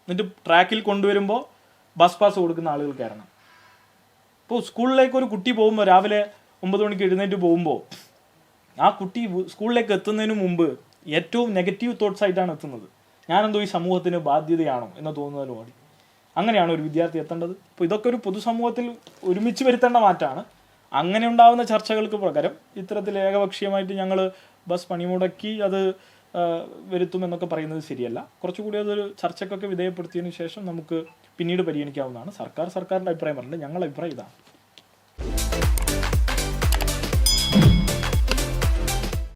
എന്നിട്ട് ട്രാക്കിൽ കൊണ്ടുവരുമ്പോൾ ബസ് പാസ് കൊടുക്കുന്ന ആളുകൾ കയറണം. ഇപ്പോൾ സ്കൂളിലേക്ക് ഒരു കുട്ടി പോകുമ്പോൾ രാവിലെ 9 മണിക്ക് എഴുന്നേറ്റ് പോകുമ്പോൾ ആ കുട്ടി സ്കൂളിലേക്ക് എത്തുന്നതിന് മുമ്പ് ഏറ്റവും നെഗറ്റീവ് തോട്ട്സ് ആയിട്ടാണ് എത്തുന്നത്. ഞാനെന്തോ ഈ സമൂഹത്തിന് ബാധ്യതയാണോ എന്ന് തോന്നുന്നതിലൂടെ അങ്ങനെയാണ് ഒരു വിദ്യാർത്ഥി എത്തേണ്ടത്. അപ്പോൾ ഇതൊക്കെ ഒരു പൊതുസമൂഹത്തിൽ ഒരുമിച്ച് വരുത്തേണ്ട മാറ്റമാണ്. അങ്ങനെ ഉണ്ടാകുന്ന ചർച്ചകൾക്ക് പകരം ഇത്തരത്തിൽ ഏകപക്ഷീയമായിട്ട് ഞങ്ങൾ ബസ് പണിമുടക്കി അത് വരുത്തുമെന്നൊക്കെ പറയുന്നത് ശരിയല്ല. കുറച്ചുകൂടി അതൊരു ചർച്ചക്കൊക്കെ വിധേയപ്പെടുത്തിയതിനു ശേഷം നമുക്ക് പിന്നീട് പരിഗണിക്കാവുന്നതാണ്. സർക്കാരിൻ്റെ അഭിപ്രായം പറഞ്ഞിട്ട് ഞങ്ങളുടെ അഭിപ്രായം ഇതാണ്.